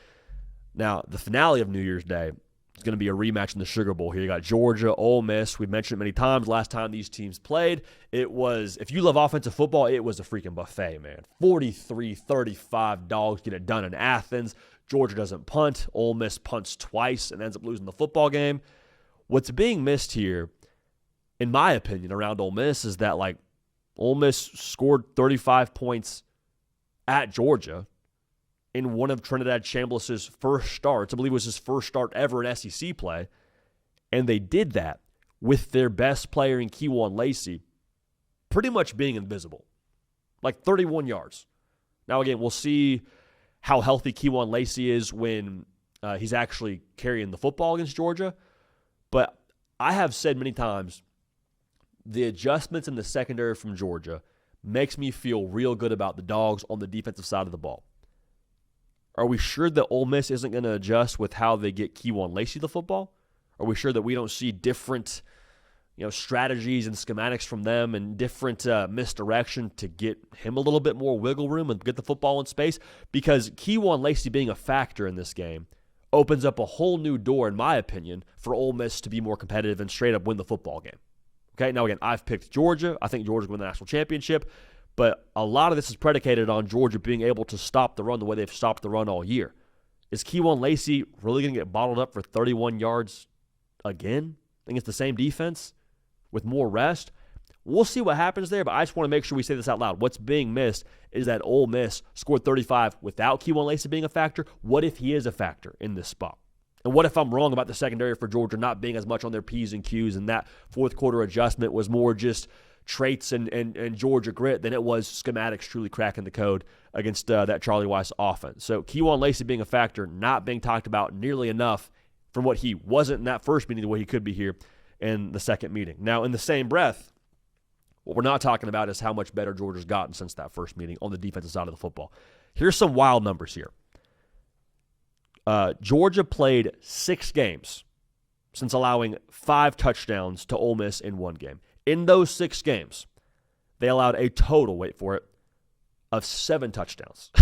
Now, the finale of New Year's Day is going to be a rematch in the Sugar Bowl here. You got Georgia, Ole Miss. We've mentioned it many times. Last time these teams played, it was, if you love offensive football, it was a freaking buffet, man. 43-35 dogs get it done in Athens. Georgia doesn't punt. Ole Miss punts twice and ends up losing the football game. What's being missed here, in my opinion, around Ole Miss is that, like, Ole Miss scored 35 points at Georgia in one of Trinidad Chambliss's first starts. I believe it was his first start ever in SEC play. And they did that with their best player in Kewan Lacey pretty much being invisible. Like 31 yards. Now, again, we'll see how healthy Kewan Lacey is when he's actually carrying the football against Georgia. But I have said many times, the adjustments in the secondary from Georgia makes me feel real good about the dogs on the defensive side of the ball. Are we sure that Ole Miss isn't going to adjust with how they get Kewan Lacey the football? Are we sure that we don't see different, strategies and schematics from them and different misdirection to get him a little bit more wiggle room and get the football in space? Because Kewan Lacey being a factor in this game opens up a whole new door, in my opinion, for Ole Miss to be more competitive and straight up win the football game. Okay, now again, I've picked Georgia. I think Georgia will win the national championship. But a lot of this is predicated on Georgia being able to stop the run the way they've stopped the run all year. Is Kewan Lacey really going to get bottled up for 31 yards again against the same defense with more rest? We'll see what happens there, but I just want to make sure we say this out loud. What's being missed is that Ole Miss scored 35 without Kewan Lacey being a factor. What if he is a factor in this spot? And what if I'm wrong about the secondary for Georgia not being as much on their P's and Q's, and that fourth quarter adjustment was more just traits and Georgia grit than it was schematics truly cracking the code against that Charlie Weiss offense. So Kewan Lacey being a factor, not being talked about nearly enough from what he wasn't in that first meeting the way he could be here in the second meeting. Now, in the same breath, what we're not talking about is how much better Georgia's gotten since that first meeting on the defensive side of the football. Here's some wild numbers here. Georgia played 6 games since allowing 5 touchdowns to Ole Miss in one game. In those 6 games, they allowed a total, wait for it, of 7 touchdowns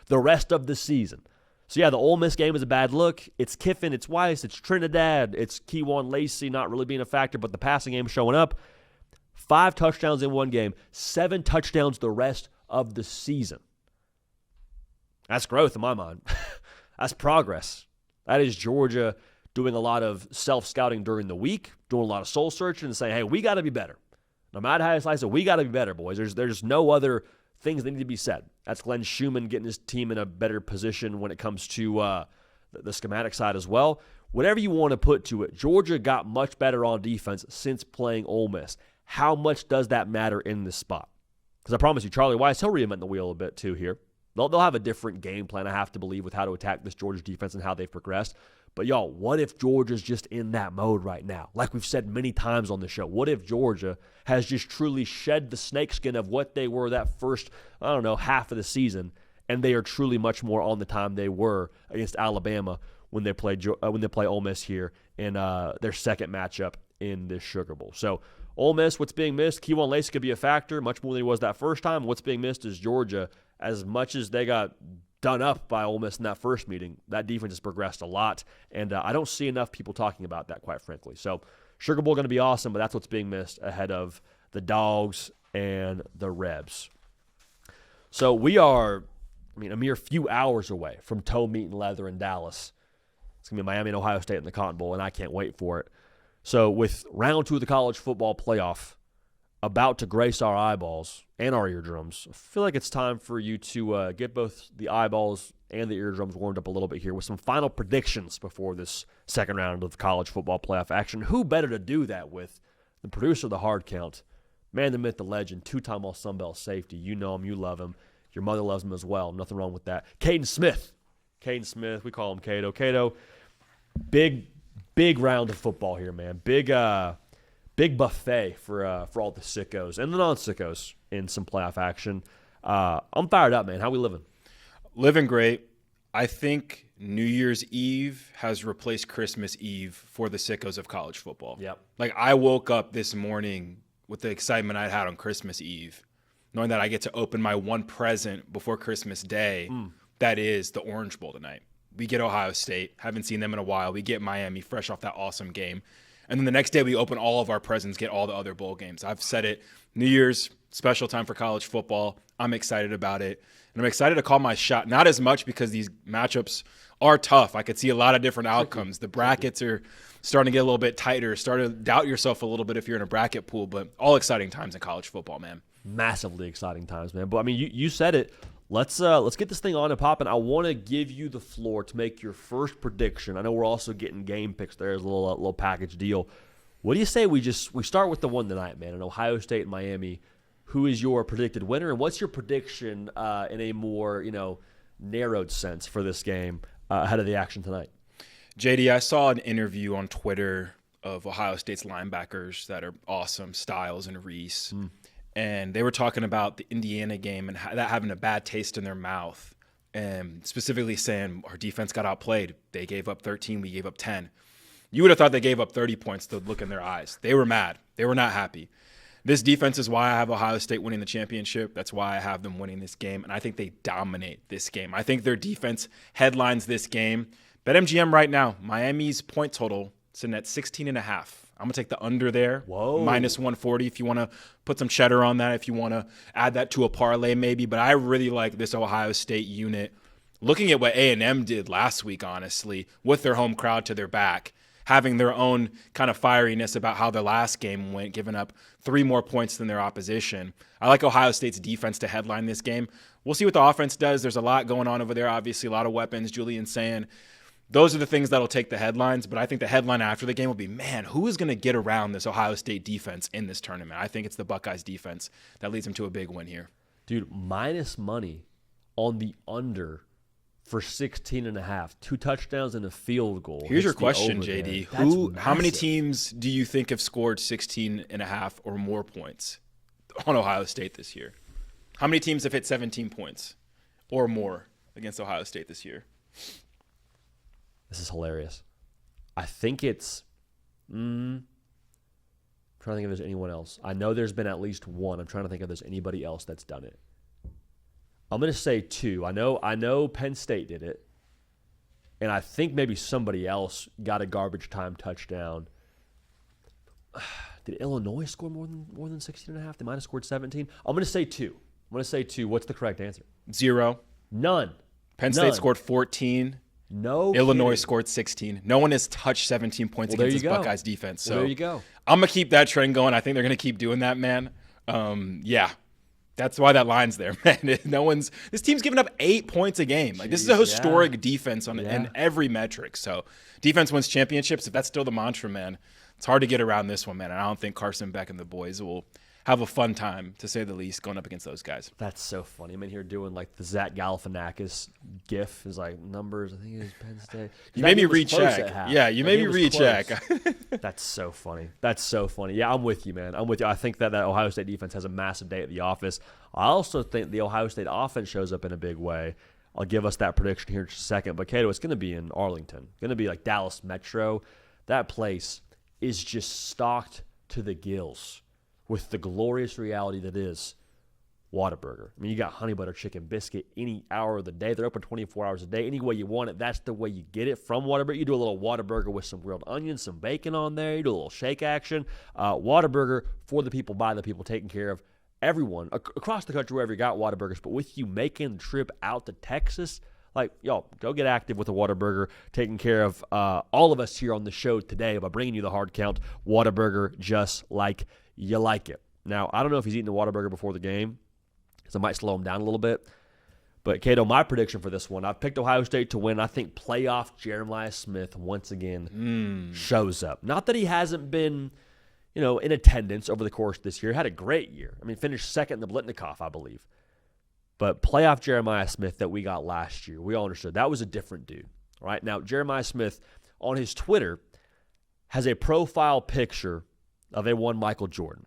the rest of the season. So, yeah, the Ole Miss game is a bad look. It's Kiffin, it's Weiss, it's Trinidad, it's Kewan Lacey not really being a factor, but the passing game showing up. 5 touchdowns in one game, 7 touchdowns the rest of the season. That's growth in my mind. That's progress. That is Georgia doing a lot of self-scouting during the week, doing a lot of soul searching and saying, hey, we got to be better. No matter how you slice it, we got to be better, boys. There's no other things that need to be said. That's Glenn Schumann getting his team in a better position when it comes to the schematic side as well. Whatever you want to put to it, Georgia got much better on defense since playing Ole Miss. How much does that matter in this spot? Because I promise you, Charlie Weiss, he'll reinvent the wheel a bit too here. They'll have a different game plan, I have to believe, with how to attack this Georgia defense and how they've progressed. But, y'all, what if Georgia's just in that mode right now? Like we've said many times on the show, what if Georgia has just truly shed the snakeskin of what they were that first, half of the season, and they are truly much more on the time they were against Alabama when they play Ole Miss here in their second matchup in this Sugar Bowl. So, Ole Miss, what's being missed? Keywan Lacey could be a factor, much more than he was that first time. What's being missed is Georgia. As much as they got done up by Ole Miss in that first meeting, that defense has progressed a lot, and I don't see enough people talking about that, quite frankly. So Sugar Bowl going to be awesome, but that's what's being missed ahead of the Dogs and the Rebs. So we are, a mere few hours away from toe meat and leather in Dallas. It's going to be Miami and Ohio State in the Cotton Bowl, and I can't wait for it. So with round 2 of the college football playoff about to grace our eyeballs and our eardrums, I feel like it's time for you to get both the eyeballs and the eardrums warmed up a little bit here with some final predictions before this second round of the college football playoff action. Who better to do that with than producer of the Hard Count, man, the myth, the legend, two-time All-Sunbelt safety. You know him, you love him. Your mother loves him as well. Nothing wrong with that. Caden Smith. Caden Smith, we call him Cato. Cato, big round of football here, man. Big buffet for all the sickos and the non-sickos in some playoff action. I'm fired up, man. How we living? Living great. I think New Year's Eve has replaced Christmas Eve for the sickos of college football. Yep. Like, I woke up this morning with the excitement I had on Christmas Eve, knowing that I get to open my one present before Christmas Day. That is the Orange Bowl tonight. We get Ohio State. Haven't seen them in a while. We get Miami fresh off that awesome game. And then the next day we open all of our presents, get all the other bowl games. I've said it, New Year's, special time for college football. I'm excited about it. And I'm excited to call my shot, not as much because these matchups are tough. I could see a lot of different outcomes. The brackets are starting to get a little bit tighter, starting to doubt yourself a little bit if you're in a bracket pool, but all exciting times in college football, man. Massively exciting times, man. But, you said it. Let's get this thing on and popping. I want to give you the floor to make your first prediction. I know we're also getting game picks there as a little package deal. What do you say we start with the one tonight, man, in Ohio State and Miami? Who is your predicted winner, and what's your prediction in a more narrowed sense for this game ahead of the action tonight? JD, I saw an interview on Twitter of Ohio State's linebackers that are awesome, Styles and Reese. And they were talking about the Indiana game and that having a bad taste in their mouth, and specifically saying our defense got outplayed. They gave up 13, we gave up 10. You would have thought they gave up 30 points to look in their eyes. They were mad. They were not happy. This defense is why I have Ohio State winning the championship. That's why I have them winning this game, and I think they dominate this game. I think their defense headlines this game. BetMGM right now, Miami's point total sitting at 16.5. I'm going to take the under there. Whoa. Minus 140 if you want to put some cheddar on that, if you want to add that to a parlay maybe. But I really like this Ohio State unit. Looking at what A&M did last week, honestly, with their home crowd to their back, having their own kind of fieriness about how their last game went, giving up 3 more points than their opposition. I like Ohio State's defense to headline this game. We'll see what the offense does. There's a lot going on over there, obviously, a lot of weapons. Julian saying those are the things that'll take the headlines, but I think the headline after the game will be, man, who is going to get around this Ohio State defense in this tournament? I think it's the Buckeyes defense that leads them to a big win here. Dude, minus money on the under for 16.5. 2 touchdowns and a field goal. Here's your Hits the question, over JD. there. How many massive. teams do you think have scored 16.5 or more points on Ohio State this year? How many teams have hit 17 points or more against Ohio State this year? This is hilarious. I think it's I'm trying to think if there's anyone else. I know there's been at least one. I'm trying to think if there's anybody else that's done it. I'm going to say 2. I know Penn State did it. And I think maybe somebody else got a garbage time touchdown. Did Illinois score more than 16.5? They might have scored 17. I'm going to say 2. What's the correct answer? 0. None. Penn State scored 14. No Illinois kidding. scored 16. No one has touched 17 points Well, against there this you go. Buckeyes defense. Well, So there you go. I'm going to keep that trend going. I think they're going to keep doing that, man. Yeah. That's why that line's there, man. This team's giving up 8 points a game. Like, this is a historic defense in every metric. So defense wins championships. If that's still the mantra, man, it's hard to get around this one, man. And I don't think Carson Beck and the boys will have a fun time, to say the least, going up against those guys. That's so funny. I'm in here doing like the Zach Galifianakis gif is like numbers. I think it was Penn State. You made me recheck. Yeah, you made me recheck. That's so funny. That's so funny. Yeah, I'm with you, man. I'm with you. I think that Ohio State defense has a massive day at the office. I also think the Ohio State offense shows up in a big way. I'll give us that prediction here in just a second. But, Cato, it's going to be in Arlington. Going to be like Dallas Metro. That place is just stocked to the gills with the glorious reality that is Whataburger. I mean, you got honey butter chicken biscuit any hour of the day. They're open 24 hours a day. Any way you want it, that's the way you get it from Whataburger. You do a little Whataburger with some grilled onions, some bacon on there. You do a little shake action. Whataburger, for the people, by the people, taking care of everyone across the country, wherever you got Whataburgers. But with you making the trip out to Texas, like, y'all, go get active with a Whataburger, taking care of all of us here on the show today by bringing you the hard count. Whataburger, just like you like it. Now, I don't know if he's eating the Whataburger before the game, because it might slow him down a little bit. But, Cato, my prediction for this one, I've picked Ohio State to win. I think playoff Jeremiah Smith once again shows up. Not that he hasn't been, in attendance over the course of this year. Had a great year. I mean, finished second in the Blitnikoff, I believe. But playoff Jeremiah Smith that we got last year, we all understood that was a different dude. Right? Now, Jeremiah Smith, on his Twitter, has a profile picture of a one Michael Jordan.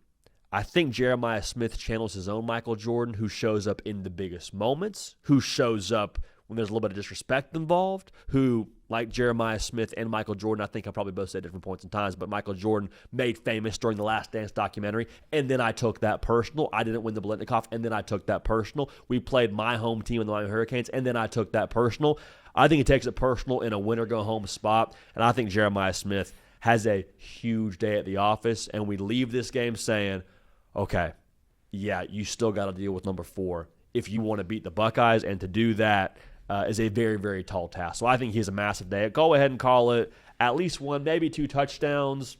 I think Jeremiah Smith channels his own Michael Jordan, who shows up in the biggest moments, who shows up when there's a little bit of disrespect involved, who, like Jeremiah Smith and Michael Jordan, I think I probably both said different points in times, but Michael Jordan made famous during the Last Dance documentary, and then I took that personal. I didn't win the Blitnikoff, and then I took that personal. We played my home team in the Miami Hurricanes, and then I took that personal. I think he takes it personal in a win-or-go-home spot, and I think Jeremiah Smith has a huge day at the office, and we leave this game saying, okay, yeah, you still got to deal with number 4 if you want to beat the Buckeyes, and to do that is a very, very tall task. So I think he has a massive day. Go ahead and call it at least 1, maybe 2 touchdowns.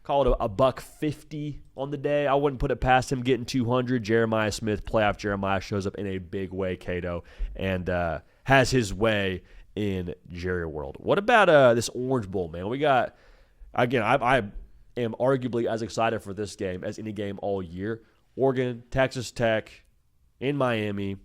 Call it a $150 on the day. I wouldn't put it past him getting 200. Jeremiah Smith, playoff Jeremiah, shows up in a big way, Cato, and has his way in Jerry World. What about this Orange Bowl, man? We got, again, I am arguably as excited for this game as any game all year. Oregon, Texas Tech, in Miami.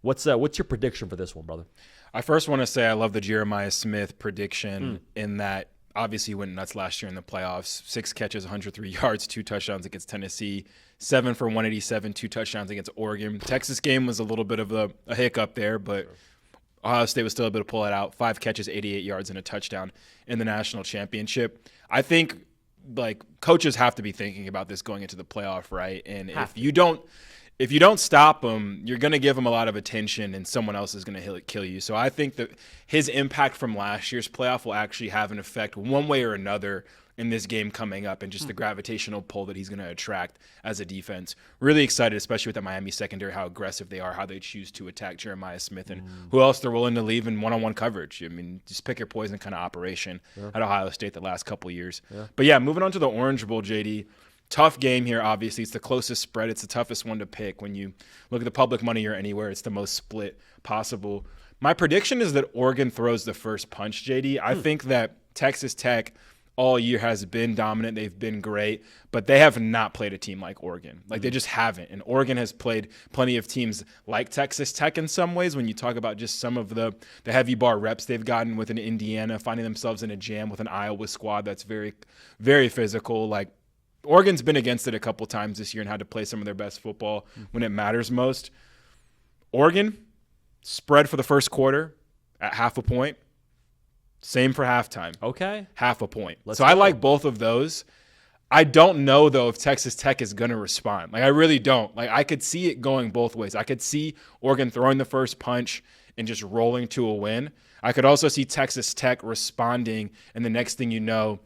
What's your prediction for this one, brother? I first want to say I love the Jeremiah Smith prediction in that obviously he went nuts last year in the playoffs. 6 catches, 103 yards, 2 touchdowns against Tennessee, 7 for 187, 2 touchdowns against Oregon. Texas game was a little bit of a hiccup there, but Ohio State was still able to pull it out. 5 catches, 88 yards, and a touchdown in the national championship. I think coaches have to be thinking about this going into the playoff, right? And if you don't stop them, you're going to give them a lot of attention, and someone else is going to kill you. So I think that his impact from last year's playoff will actually have an effect one way or another in this game coming up, and just the gravitational pull that he's going to attract as a defense. Really excited, especially with the Miami secondary, how aggressive they are, how they choose to attack Jeremiah Smith, and who else they're willing to leave in one-on-one coverage. I mean, just pick your poison kind of operation at Ohio State the last couple of years. Yeah. But yeah, moving on to the Orange Bowl, JD. Tough game here, obviously. It's the closest spread. It's the toughest one to pick. When you look at the public money or anywhere, it's the most split possible. My prediction is that Oregon throws the first punch, JD. I think that Texas Tech all year has been dominant. They've been great, but they have not played a team like Oregon. They just haven't. And Oregon has played plenty of teams like Texas Tech in some ways. When you talk about just some of the heavy bar reps they've gotten with an Indiana, finding themselves in a jam with an Iowa squad that's very, very physical. Oregon's been against it a couple times this year and had to play some of their best football when it matters most. Oregon, spread for the first quarter at 0.5 point. Same for halftime. Okay. 0.5 point. Let's so go. I like both of those. I don't know, though, if Texas Tech is going to respond. I really don't. I could see it going both ways. I could see Oregon throwing the first punch and just rolling to a win. I could also see Texas Tech responding, and the next thing you know,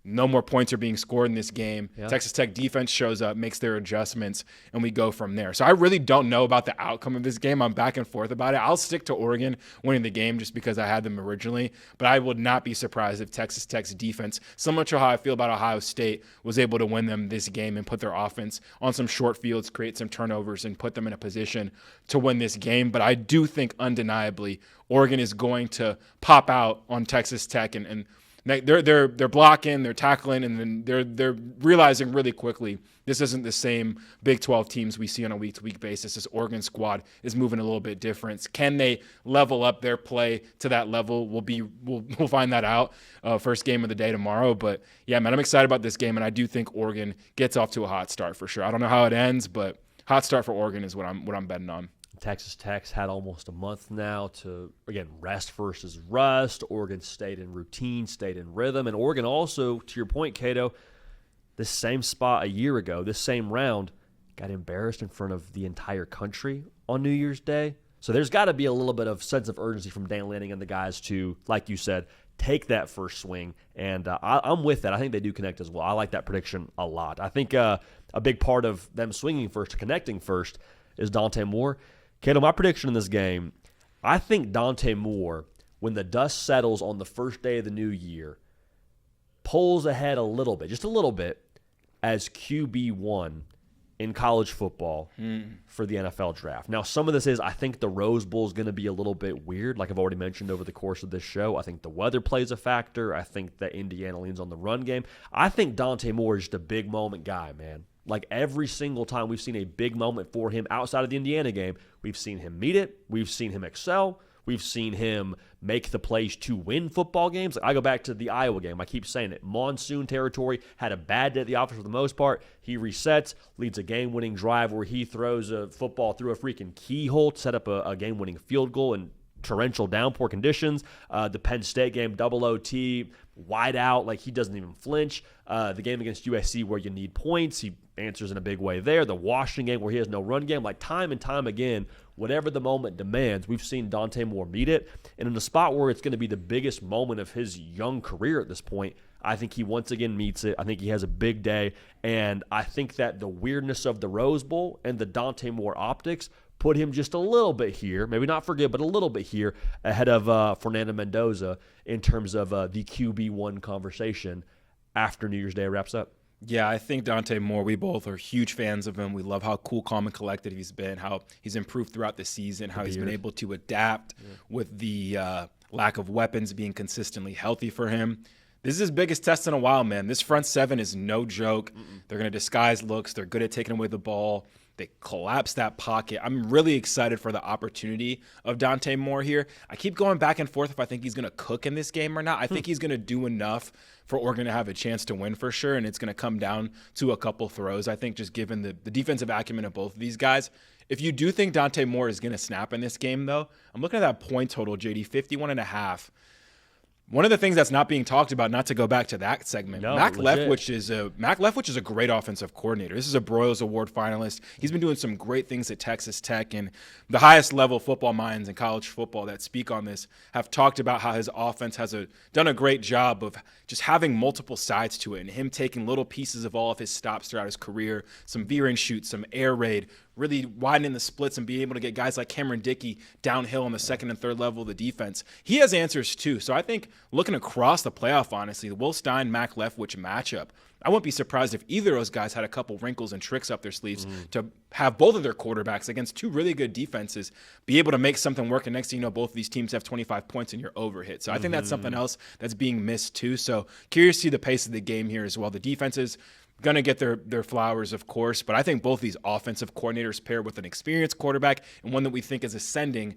no more points are being scored in this game. Yeah. Texas Tech defense shows up, makes their adjustments, and we go from there. So I really don't know about the outcome of this game. I'm back and forth about it. I'll stick to Oregon winning the game just because I had them originally, but I would not be surprised if Texas Tech's defense, similar to how I feel about Ohio State, was able to win them this game and put their offense on some short fields, create some turnovers, and put them in a position to win this game. But I do think undeniably Oregon is going to pop out on Texas Tech, and they're blocking, they're tackling, and then they're realizing really quickly this isn't the same Big 12 teams we see on a week-to-week basis. This Oregon squad is moving a little bit different. Can they level up their play to that level? We'll find that out first game of the day tomorrow. But yeah, man, I'm excited about this game, and I do think Oregon gets off to a hot start for sure. I don't know how it ends, but hot start for Oregon is what I'm betting on. Texas Tech's had almost a month now to, again, rest versus rust. Oregon stayed in routine, stayed in rhythm. And Oregon also, to your point, Cato, this same spot a year ago, this same round, got embarrassed in front of the entire country on New Year's Day. So there's got to be a little bit of sense of urgency from Dan Lanning and the guys to, like you said, take that first swing. And I'm with that. I think they do connect as well. I like that prediction a lot. I think a big part of them swinging first, connecting first, is Dante Moore. Cato, my prediction in this game, I think Dante Moore, when the dust settles on the first day of the new year, pulls ahead a little bit, just a little bit, as QB1 in college football for the NFL draft. Now, some of this is I think the Rose Bowl is going to be a little bit weird, like I've already mentioned over the course of this show. I think the weather plays a factor. I think that Indiana leans on the run game. I think Dante Moore is just a big moment guy, man. Like every single time we've seen a big moment for him outside of the Indiana game, we've seen him meet it. We've seen him excel. We've seen him make the plays to win football games. I go back to the Iowa game. I keep saying it. Monsoon territory, had a bad day at the office for the most part. He resets, leads a game-winning drive where he throws a football through a freaking keyhole to set up a game-winning field goal in torrential downpour conditions. The Penn State game, double OT, wide out, like he doesn't even flinch. The game against USC where you need points, he answers in a big way there. The Washington game where he has no run game, like time and time again, whatever the moment demands, we've seen Dante Moore meet it. And in a spot where it's going to be the biggest moment of his young career at this point, I think he once again meets it. I think he has a big day. And I think that the weirdness of the Rose Bowl and the Dante Moore optics put him just a little bit here, maybe not for good, but a little bit here ahead of Fernando Mendoza in terms of the QB1 conversation after New Year's Day wraps up. Yeah, I think Dante Moore, we both are huge fans of him. We love how cool, calm, and collected he's been, how he's improved throughout the season, how he's been able to adapt with the lack of weapons being consistently healthy for him. This is his biggest test in a while, man. This front seven is no joke. They're going to disguise looks. They're good at taking away the ball. They collapse that pocket. I'm really excited for the opportunity of Dante Moore here. I keep going back and forth if I think he's going to cook in this game or not. I think he's going to do enough for Oregon to have a chance to win for sure, and it's going to come down to a couple throws. I think just given the defensive acumen of both of these guys. If you do think Dante Moore is going to snap in this game, though, I'm looking at that point total, JD, 51.5. One of the things that's not being talked about, not to go back to that segment, Mac Leftwich is a great offensive coordinator. This is a Broyles Award finalist. He's been doing some great things at Texas Tech, and the highest level football minds in college football that speak on this have talked about how his offense has done a great job of just having multiple sides to it, and him taking little pieces of all of his stops throughout his career, some veering shoots, some air raid, really widening the splits and being able to get guys like Cameron Dickey downhill on the second and third level of the defense. He has answers too. So I think looking across the playoff, honestly, the Will Stein-Mac Leftwich matchup, I wouldn't be surprised if either of those guys had a couple wrinkles and tricks up their sleeves to have both of their quarterbacks against two really good defenses be able to make something work. And next thing you know, both of these teams have 25 points and you're overhit. So I think that's something else that's being missed too. So curious to see the pace of the game here as well. The defenses going to get their flowers, of course, but I think both these offensive coordinators paired with an experienced quarterback and one that we think is ascending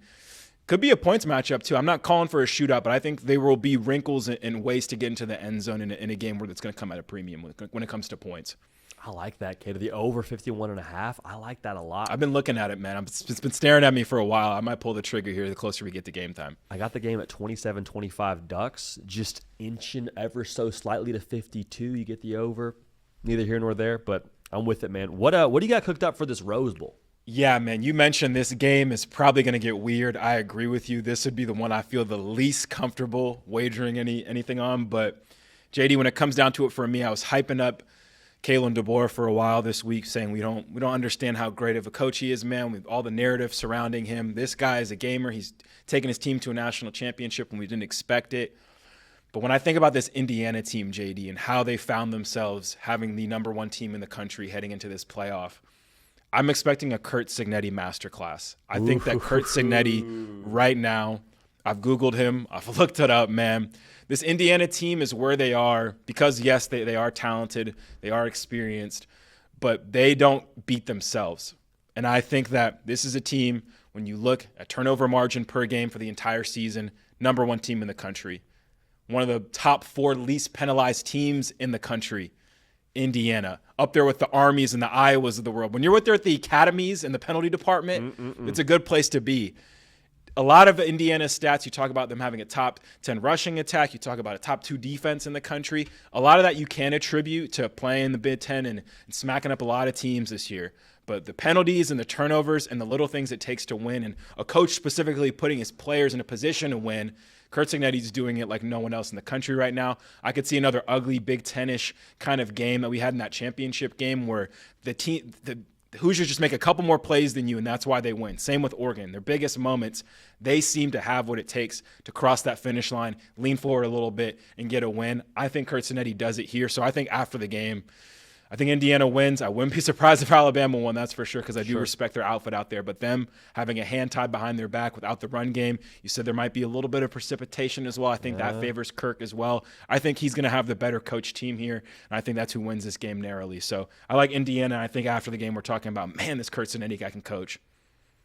could be a points matchup too. I'm not calling for a shootout, but I think there will be wrinkles and ways to get into the end zone in a game where that's going to come at a premium when it comes to points. I like that, Kato. The over 51.5. I like that a lot. I've been looking at it, man. It's been staring at me for a while. I might pull the trigger here the closer we get to game time. I got the game at 27-25 Ducks, just inching ever so slightly to 52. You get the over. Neither here nor there, but I'm with it, man. What do you got cooked up for this Rose Bowl? Yeah, man, you mentioned this game is probably going to get weird. I agree with you. This would be the one I feel the least comfortable wagering anything on, but JD, when it comes down to it for me, I was hyping up Kalen DeBoer for a while this week, saying we don't understand how great of a coach he is, man. With all the narrative surrounding him, this guy is a gamer. He's taken his team to a national championship when we didn't expect it. But when I think about this Indiana team, JD, and how they found themselves having the number one team in the country heading into this playoff, I'm expecting a Curt Cignetti masterclass. I think that Curt Cignetti right now, I've Googled him, I've looked it up, man. This Indiana team is where they are because, yes, they are talented, they are experienced, but they don't beat themselves. And I think that this is a team, when you look at turnover margin per game for the entire season, number one team in the country. One of the top 4 least penalized teams in the country, Indiana, up there with the Armies and the Iowas of the world. When you're with there at the academies and the penalty department, it's a good place to be. A lot of Indiana's stats, you talk about them having a top 10 rushing attack, you talk about a top 2 defense in the country. A lot of that you can attribute to playing in the Big Ten and smacking up a lot of teams this year. But the penalties and the turnovers and the little things it takes to win, and a coach specifically putting his players in a position to win, Curt Cignetti's doing it like no one else in the country right now. I could see another ugly Big Ten-ish kind of game that we had in that championship game where the Hoosiers just make a couple more plays than you, and that's why they win. Same with Oregon. Their biggest moments, they seem to have what it takes to cross that finish line, lean forward a little bit, and get a win. I think Curt Cignetti does it here. So I think after the game, I think Indiana wins. I wouldn't be surprised if Alabama won, that's for sure, because I do respect their outfit out there. But them having a hand tied behind their back without the run game, you said there might be a little bit of precipitation as well. I think that favors Kirk as well. I think he's going to have the better coach team here, and I think that's who wins this game narrowly. So I like Indiana. I think after the game we're talking about, man, this Curt Cignetti guy can coach.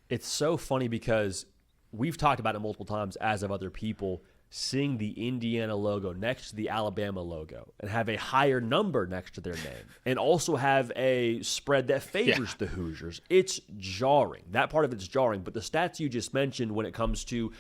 It's so funny because we've talked about it multiple times, as have other people, seeing the Indiana logo next to the Alabama logo and have a higher number next to their name and also have a spread that favors the Hoosiers. It's jarring. That part of it's jarring. But the stats you just mentioned when it comes to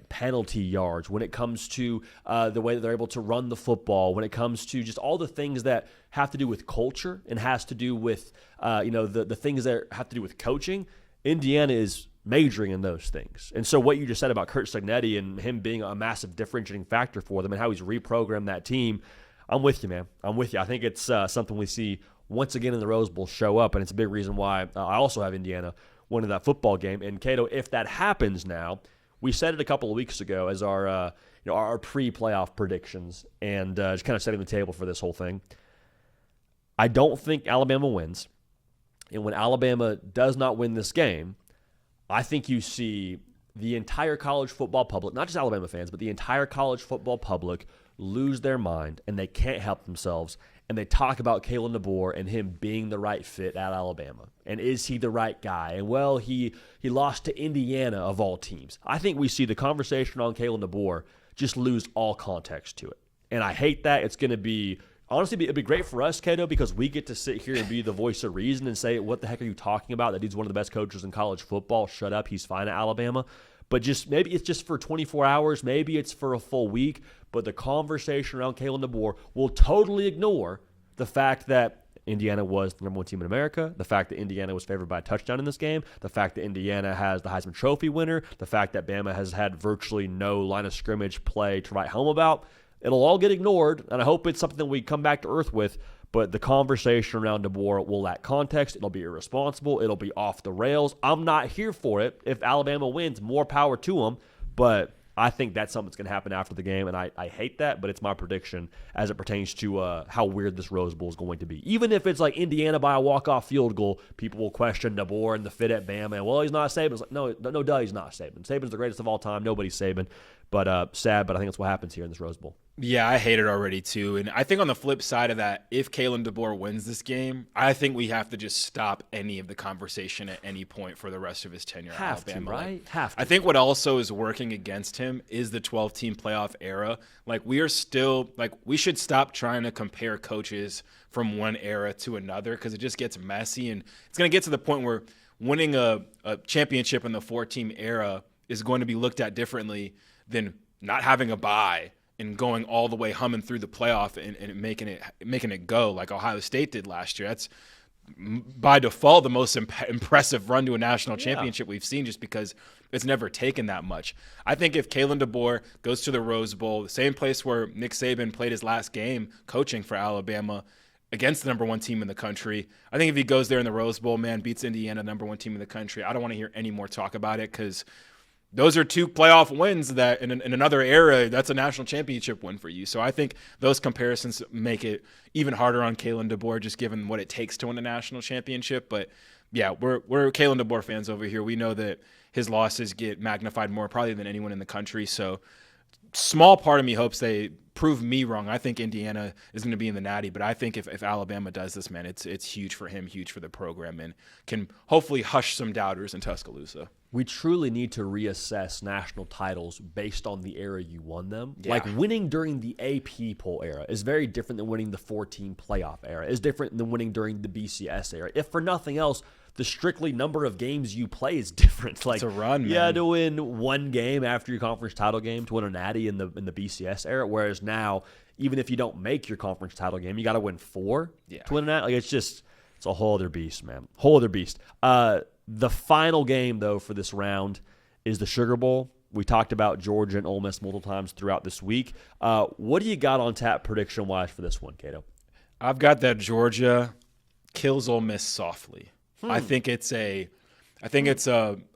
penalty yards, when it comes to the way that they're able to run the football, when it comes to just all the things that have to do with culture and has to do with the things that have to do with coaching, Indiana is majoring in those things. And so what you just said about Curt Cignetti and him being a massive differentiating factor for them and how he's reprogrammed that team, I'm with you, man. I'm with you. I think it's something we see once again in the Rose Bowl show up, and it's a big reason why I also have Indiana winning that football game. And Cato, if that happens now, we said it a couple of weeks ago as our pre-playoff predictions and just kind of setting the table for this whole thing. I don't think Alabama wins. And when Alabama does not win this game, I think you see the entire college football public, not just Alabama fans, but the entire college football public lose their mind, and they can't help themselves, and they talk about Kalen DeBoer and him being the right fit at Alabama. And is he the right guy? And, well, he lost to Indiana of all teams. I think we see the conversation on Kalen DeBoer just lose all context to it. And I hate that. It's going to be honestly, it'd be great for us, Cato, because we get to sit here and be the voice of reason and say, what the heck are you talking about? That dude's one of the best coaches in college football. Shut up. He's fine at Alabama. But just maybe it's just for 24 hours. Maybe it's for a full week. But the conversation around Kalen DeBoer will totally ignore the fact that Indiana was the number one team in America, the fact that Indiana was favored by a touchdown in this game, the fact that Indiana has the Heisman Trophy winner, the fact that Bama has had virtually no line of scrimmage play to write home about. It'll all get ignored, and I hope it's something we come back to earth with, but the conversation around DeBoer will lack context. It'll be irresponsible. It'll be off the rails. I'm not here for it. If Alabama wins, more power to them, but I think that's something that's going to happen after the game, and I hate that, but it's my prediction as it pertains to how weird this Rose Bowl is going to be. Even if it's like Indiana by a walk-off field goal, people will question DeBoer and the fit at Bama, and, well, he's not Saban. It's like, no, duh, he's not Saban. Saban's the greatest of all time. Nobody's Saban. But sad, but I think that's what happens here in this Rose Bowl. Yeah, I hate it already too. And I think on the flip side of that, if Kalen DeBoer wins this game, I think we have to just stop any of the conversation at any point for the rest of his tenure at Alabama. Right? Have to. I think what also is working against him is the 12-team playoff era. Like, we are still – like, we should stop trying to compare coaches from one era to another because it just gets messy. And it's going to get to the point where winning a championship in the 4-team era is going to be looked at differently than not having a bye and going all the way humming through the playoff and making it go like Ohio State did last year. by default the most impressive run to a national championship we've seen, just because it's never taken that much. I think if Kalen DeBoer goes to the Rose Bowl, the same place where Nick Saban played his last game coaching for Alabama against the number one team in the country, I think if he goes there in the Rose Bowl, man, beats Indiana, number one team in the country, I don't want to hear any more talk about it, because those are 2 playoff wins that in another era, that's a national championship win for you. So I think those comparisons make it even harder on Kalen DeBoer, just given what it takes to win a national championship. But yeah, we're Kalen DeBoer fans over here. We know that his losses get magnified more probably than anyone in the country. So small part of me hopes they prove me wrong. I think Indiana is going to be in the Natty, but I think if Alabama does this, man, it's huge for him, huge for the program, and can hopefully hush some doubters in Tuscaloosa. We truly need to reassess national titles based on the era you won them. Yeah. Like winning during the AP poll era is very different than winning the 14 playoff era. It's different than winning during the BCS era. If for nothing else, the strictly number of games you play is different. Like, it's a run, man. You had to win 1 game after your conference title game to win a Natty in the BCS era, whereas now, even if you don't make your conference title game, you got to win 4 to win a Natty. Like, it's a whole other beast, man. Whole other beast. The final game, though, for this round is the Sugar Bowl. We talked about Georgia and Ole Miss multiple times throughout this week. What do you got on tap prediction-wise for this one, Cato? I've got that Georgia kills Ole Miss softly. I think it's a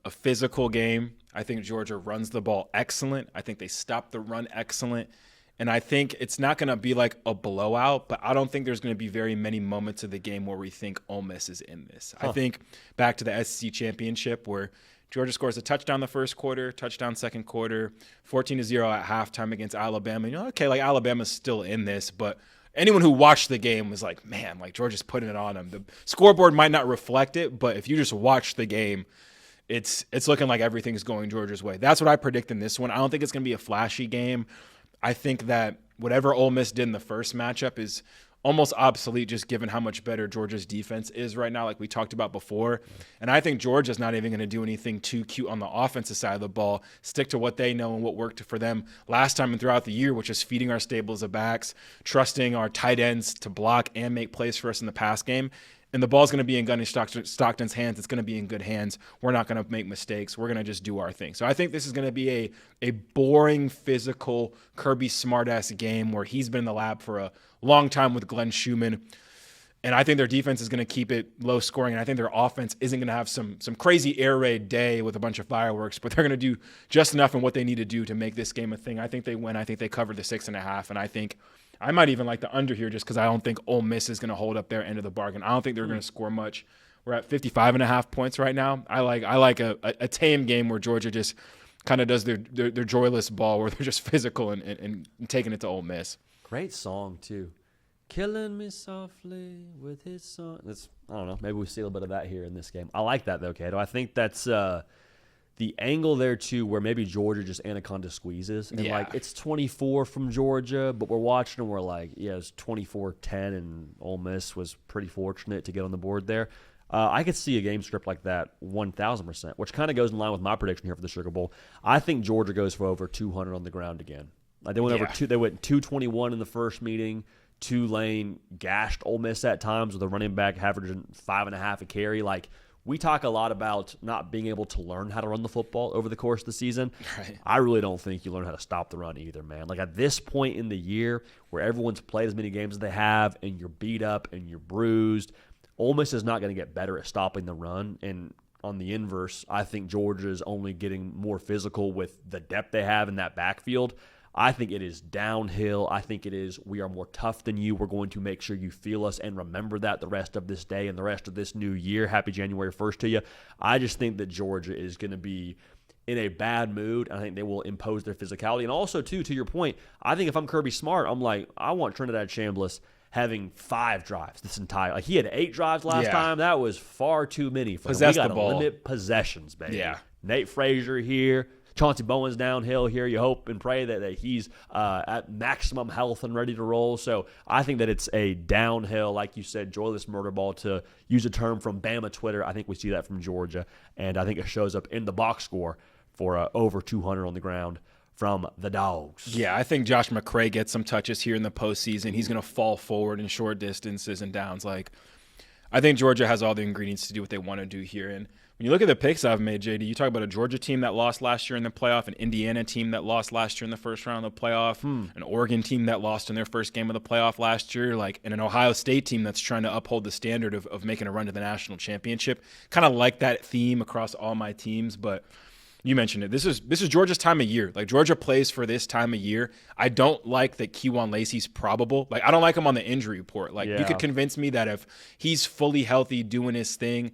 physical game. I think Georgia runs the ball excellent. I think they stop the run excellent. And I think it's not going to be like a blowout, but I don't think there's going to be very many moments of the game where we think Ole Miss is in this. I think back to the SEC championship where Georgia scores a touchdown the first quarter, touchdown second quarter, 14-0 at halftime against Alabama. You know, okay, like Alabama's still in this, but anyone who watched the game was like, man, like Georgia's putting it on them. The scoreboard might not reflect it, but if you just watch the game, it's looking like everything's going Georgia's way. That's what I predict in this one. I don't think it's going to be a flashy game. I think that whatever Ole Miss did in the first matchup is almost obsolete, just given how much better Georgia's defense is right now, like we talked about before. And I think Georgia's not even going to do anything too cute on the offensive side of the ball, stick to what they know and what worked for them last time and throughout the year, which is feeding our stables of backs, trusting our tight ends to block and make plays for us in the pass game. And the ball's going to be in Gunny Stockton's hands. It's going to be in good hands. We're not going to make mistakes. We're going to just do our thing. So I think this is going to be a boring, physical, Kirby Smartass game where he's been in the lab for a long time with Glenn Schumann. And I think their defense is going to keep it low scoring. And I think their offense isn't going to have some crazy air raid day with a bunch of fireworks, but they're going to do just enough in what they need to do to make this game a thing. I think they win. I think they cover the 6.5. And I think I might even like the under here just because I don't think Ole Miss is going to hold up their end of the bargain. I don't think they're going to score much. We're at 55.5 points right now. I like a tame game where Georgia just kind of does their joyless ball where they're just physical and taking it to Ole Miss. Great song, too. Killing me softly with his song. I don't know. Maybe we see a little bit of that here in this game. I like that, though, Cato. I think that's the angle there, too, where maybe Georgia just anaconda squeezes. And, like, it's 24 from Georgia, but we're watching and we're like, yeah, it's 24-10, and Ole Miss was pretty fortunate to get on the board there. I could see a game script like that 1,000%, which kind of goes in line with my prediction here for the Sugar Bowl. I think Georgia goes for over 200 on the ground again. Like they went over they went 221 in the first meeting. Tulane gashed Ole Miss at times with a running back averaging 5.5 a carry. Like, we talk a lot about not being able to learn how to run the football over the course of the season. Right. I really don't think you learn how to stop the run either, man. Like, at this point in the year where everyone's played as many games as they have and you're beat up and you're bruised, Ole Miss is not going to get better at stopping the run. And on the inverse, I think Georgia is only getting more physical with the depth they have in that backfield. I think it is downhill. I think it is we are more tough than you. We're going to make sure you feel us and remember that the rest of this day and the rest of this new year. Happy January 1st to you. I just think that Georgia is going to be in a bad mood. I think they will impose their physicality. And also, too, to your point, I think if I'm Kirby Smart, I'm like, I want Trinidad Chambliss having 5 drives this entire. Like, he had 8 drives last time. That was far too many for him. We got to limit possessions, baby. Yeah. Nate Frazier here. Chauncey Bowen's downhill here. You hope and pray that he's at maximum health and ready to roll. So I think that it's a downhill, like you said, joyless murder ball, to use a term from Bama Twitter. I think we see that from Georgia, and I think it shows up in the box score for over 200 on the ground from the Dogs. Yeah, I think Josh McCray gets some touches here in the postseason. He's going to fall forward in short distances and downs. Like, I think Georgia has all the ingredients to do what they want to do here. And when you look at the picks I've made, JD, you talk about a Georgia team that lost last year in the playoff, an Indiana team that lost last year in the first round of the playoff, an Oregon team that lost in their first game of the playoff last year, and an Ohio State team that's trying to uphold the standard of making a run to the national championship. Kind of like that theme across all my teams, but you mentioned it. This is Georgia's time of year. Like, Georgia plays for this time of year. I don't like that Kewan Lacey's probable. Like, I don't like him on the injury report. Like, you could convince me that if he's fully healthy doing his thing,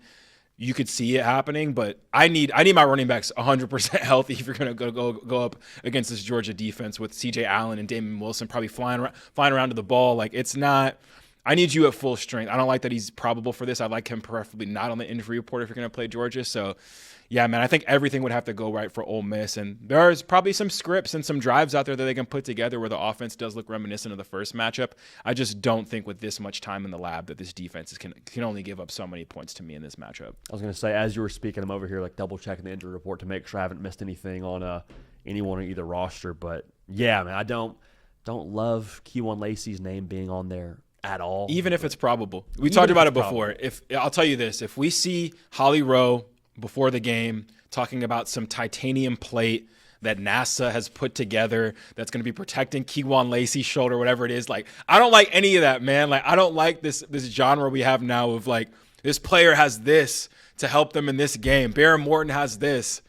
you could see it happening. But I need my running backs 100% healthy if you're going to go up against this Georgia defense with C.J. Allen and Damon Wilson probably flying around to the ball. Like, it's not – I need you at full strength. I don't like that he's probable for this. I'd like him preferably not on the injury report if you're going to play Georgia. So – yeah, man, I think everything would have to go right for Ole Miss. And there's probably some scripts and some drives out there that they can put together where the offense does look reminiscent of the first matchup. I just don't think with this much time in the lab that this defense can only give up so many points to me in this matchup. I was going to say, as you were speaking, I'm over here like double-checking the injury report to make sure I haven't missed anything on anyone on either roster. But, yeah, man, I don't love Kewan Lacey's name being on there at all. Even if it's probable. We talked about it before. I'll tell you this. If we see Holly Rowe before the game talking about some titanium plate that NASA has put together that's going to be protecting Kewan Lacey's shoulder, whatever it is, like, I don't like any of that, man. Like, I don't like this genre we have now of, like, this player has this to help them in this game. Bear Morton has this.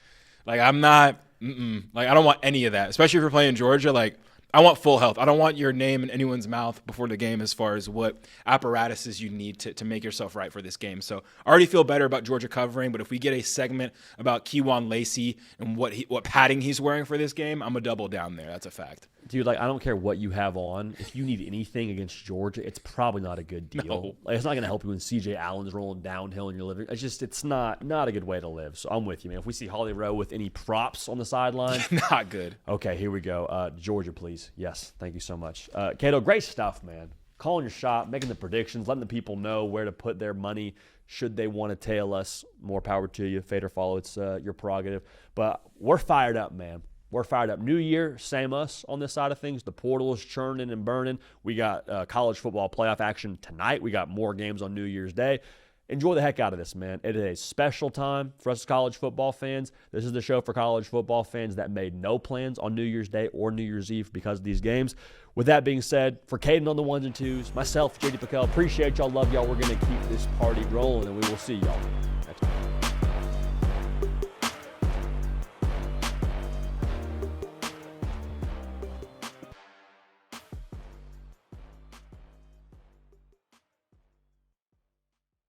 Like, I'm not like, I don't want any of that, especially if you're playing Georgia. Like, I want full health. I don't want your name in anyone's mouth before the game as far as what apparatuses you need to make yourself right for this game. So I already feel better about Georgia covering, but if we get a segment about Kewan Lacey and what padding he's wearing for this game, I'm going to double down there. That's a fact. Dude, like, I don't care what you have on. If you need anything against Georgia, it's probably not a good deal. No. Like, it's not going to help you when C.J. Allen's rolling downhill in your living room. It's not a good way to live. So I'm with you, man. If we see Holly Rowe with any props on the sideline. Not good. Okay, here we go. Georgia, please. Yes, thank you so much. Cato, great stuff, man. Calling your shot, making the predictions, letting the people know where to put their money should they want to tail us. More power to you. Fade or follow, it's your prerogative. But we're fired up, man. We're fired up. New year, same us on this side of things. The portal is churning and burning. We got college football playoff action tonight. We got more games on New Year's Day. Enjoy the heck out of this, man. It is a special time for us as college football fans. This is the show for college football fans that made no plans on New Year's Day or New Year's Eve because of these games. With that being said, for Caden on the ones and twos, myself, JD PicKell, appreciate y'all, love y'all. We're going to keep this party rolling, and we will see y'all next time.